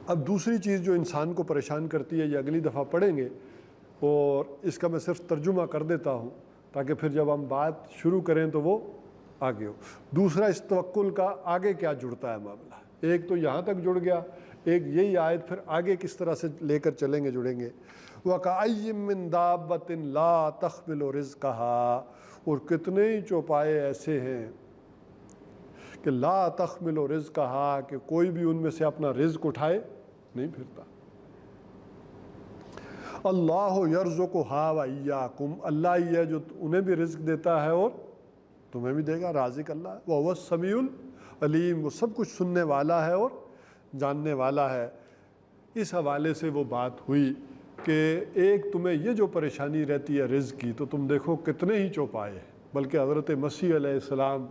اب دوسری چیز جو انسان کو پریشان کرتی ہے، یہ اگلی دفعہ پڑھیں گے، اور اس کا میں صرف ترجمہ کر دیتا ہوں تاکہ پھر جب ہم بات شروع کریں تو وہ آگے ہو۔ دوسرا، اس توکل کا آگے کیا جڑتا ہے معاملہ، ایک تو یہاں تک جڑ گیا، ایک یہی آیت پھر آگے کس طرح سے لے کر چلیں گے، جڑیں گے۔ وَكَأَيٍّ مِّن دَابَّةٍ لَا تَحْمِلُ رِزْقَهَا، اور کتنے ہی چوپائے ایسے ہیں کہ لا تحمل رزقها، کہ کوئی بھی ان میں سے اپنا رزق اٹھائے نہیں پھرتا۔ اللہ یرزقها وإیاکم، اللہ ہی ہے جو انہیں بھی رزق دیتا ہے اور تمہیں بھی دے گا، رازق اللہ ہے۔ وَهُوَ السَّمِيعُ العلیم، وہ سب کچھ سننے والا ہے اور جاننے والا ہے۔ اس حوالے سے وہ بات ہوئی کہ ایک تمہیں یہ جو پریشانی رہتی ہے رزق کی، تو تم دیکھو کتنے ہی چوپائے ہیں، بلکہ حضرت مسیح علیہ السلام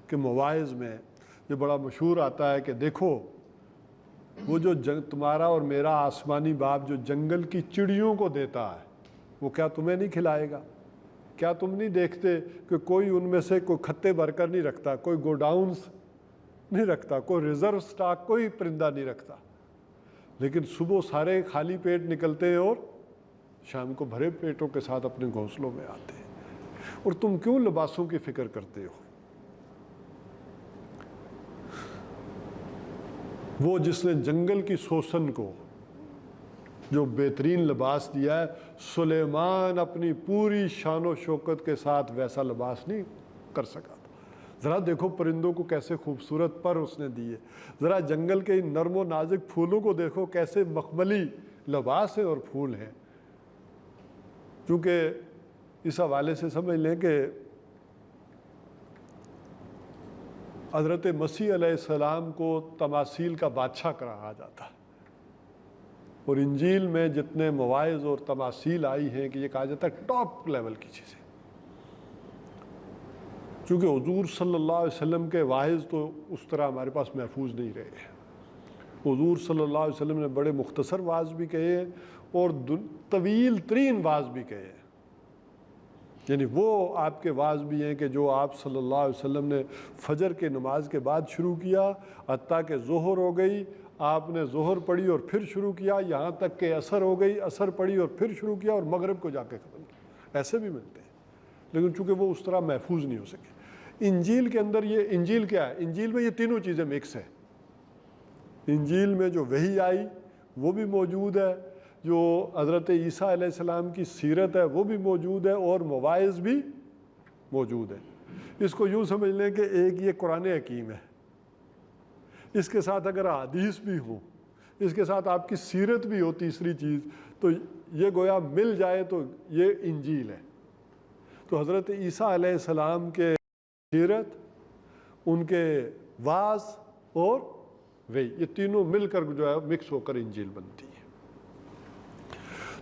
کے مواعظ میں یہ بڑا مشہور آتا ہے کہ دیکھو وہ جو تمہارا اور میرا آسمانی باپ جو جنگل کی چڑیوں کو دیتا ہے، وہ کیا تمہیں نہیں کھلائے گا؟ کیا تم نہیں دیکھتے کہ کوئی ان میں سے کوئی کھتے بھر کر نہیں رکھتا, کوئی گوڈاؤنز نہیں رکھتا, کوئی ریزرو سٹاک کوئی پرندہ نہیں رکھتا, لیکن صبح سارے خالی پیٹ نکلتے ہیں اور شام کو بھرے پیٹوں کے ساتھ اپنے گھونسلوں میں آتے ہیں. اور تم کیوں لباسوں کی فکر کرتے ہو؟ وہ جس نے جنگل کی سوسن کو جو بہترین لباس دیا ہے, سلیمان اپنی پوری شان و شوکت کے ساتھ ویسا لباس نہیں کر سکا تھا. ذرا دیکھو پرندوں کو کیسے خوبصورت پر اس نے دیے, ذرا جنگل کے ان نرم و نازک پھولوں کو دیکھو کیسے مخملی لباس ہے اور پھول ہیں. چونکہ اس حوالے سے سمجھ لیں کہ حضرت مسیح علیہ السلام کو تماثیل کا بادشاہ کہا جاتا ہے, اور انجیل میں جتنے مواعظ اور تماثیل آئی ہیں کہ یہ کہا جاتا ہے ٹاپ لیول کی چیزیں. چونکہ حضور صلی اللہ علیہ وسلم کے واعظ تو اس طرح ہمارے پاس محفوظ نہیں رہے ہیں. حضور صلی اللہ علیہ وسلم نے بڑے مختصر واعظ بھی کہے ہیں اور طویل ترین واعظ بھی کہے ہیں. یعنی وہ آپ کے واعظ بھی ہیں کہ جو آپ صلی اللہ علیہ وسلم نے فجر کے نماز کے بعد شروع کیا, حتیٰ کہ ظہر ہو گئی, آپ نے ظہر پڑھی اور پھر شروع کیا, یہاں تک کہ عصر ہو گئی, عصر پڑھی اور پھر شروع کیا, اور مغرب کو جا کے ختم کیا. ایسے بھی ملتے ہیں, لیکن چونکہ وہ اس طرح محفوظ نہیں ہو سکے. انجیل کے اندر یہ انجیل کیا ہے؟ انجیل میں یہ تینوں چیزیں مکس ہیں. انجیل میں جو وحی آئی وہ بھی موجود ہے, جو حضرت عیسیٰ علیہ السلام کی سیرت ہے وہ بھی موجود ہے, اور مواعظ بھی موجود ہے. اس کو یوں سمجھ لیں کہ ایک یہ قرآن حکیم ہے, اس کے ساتھ اگر حدیث بھی ہو, اس کے ساتھ آپ کی سیرت بھی ہو تیسری چیز, تو یہ گویا مل جائے تو یہ انجیل ہے. تو حضرت عیسیٰ علیہ السلام کے سیرت, ان کے واعظ اور وحی, یہ تینوں مل کر جو ہے مکس ہو کر انجیل بنتی ہے.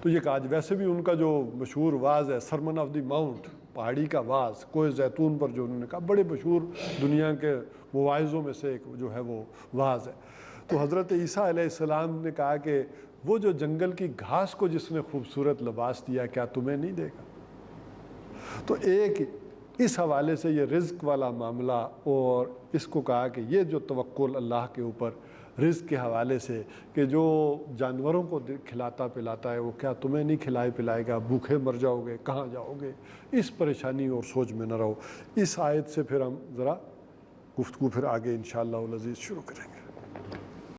تو یہ کہا ویسے بھی ان کا جو مشہور واعظ ہے سرمن آف دی ماؤنٹ, پہاڑی کا واعظ, کوہ زیتون پر جو انہوں نے کہا, بڑے مشہور دنیا کے مواعظوں میں سے ایک جو ہے وہ واعظ ہے. تو حضرت عیسیٰ علیہ السلام نے کہا کہ وہ جو جنگل کی گھاس کو جس نے خوبصورت لباس دیا, کیا تمہیں نہیں دے گا؟ تو ایک اس حوالے سے یہ رزق والا معاملہ, اور اس کو کہا کہ یہ جو توکل اللہ کے اوپر رزق کے حوالے سے کہ جو جانوروں کو کھلاتا پلاتا ہے وہ کیا تمہیں نہیں کھلائے پلائے گا؟ بھوکے مر جاؤ گے, کہاں جاؤ گے؟ اس پریشانی اور سوچ میں نہ رہو. اس آیت سے پھر ہم ذرا گفتگو پھر آگے انشاءاللہ العزیز شروع کریں گے.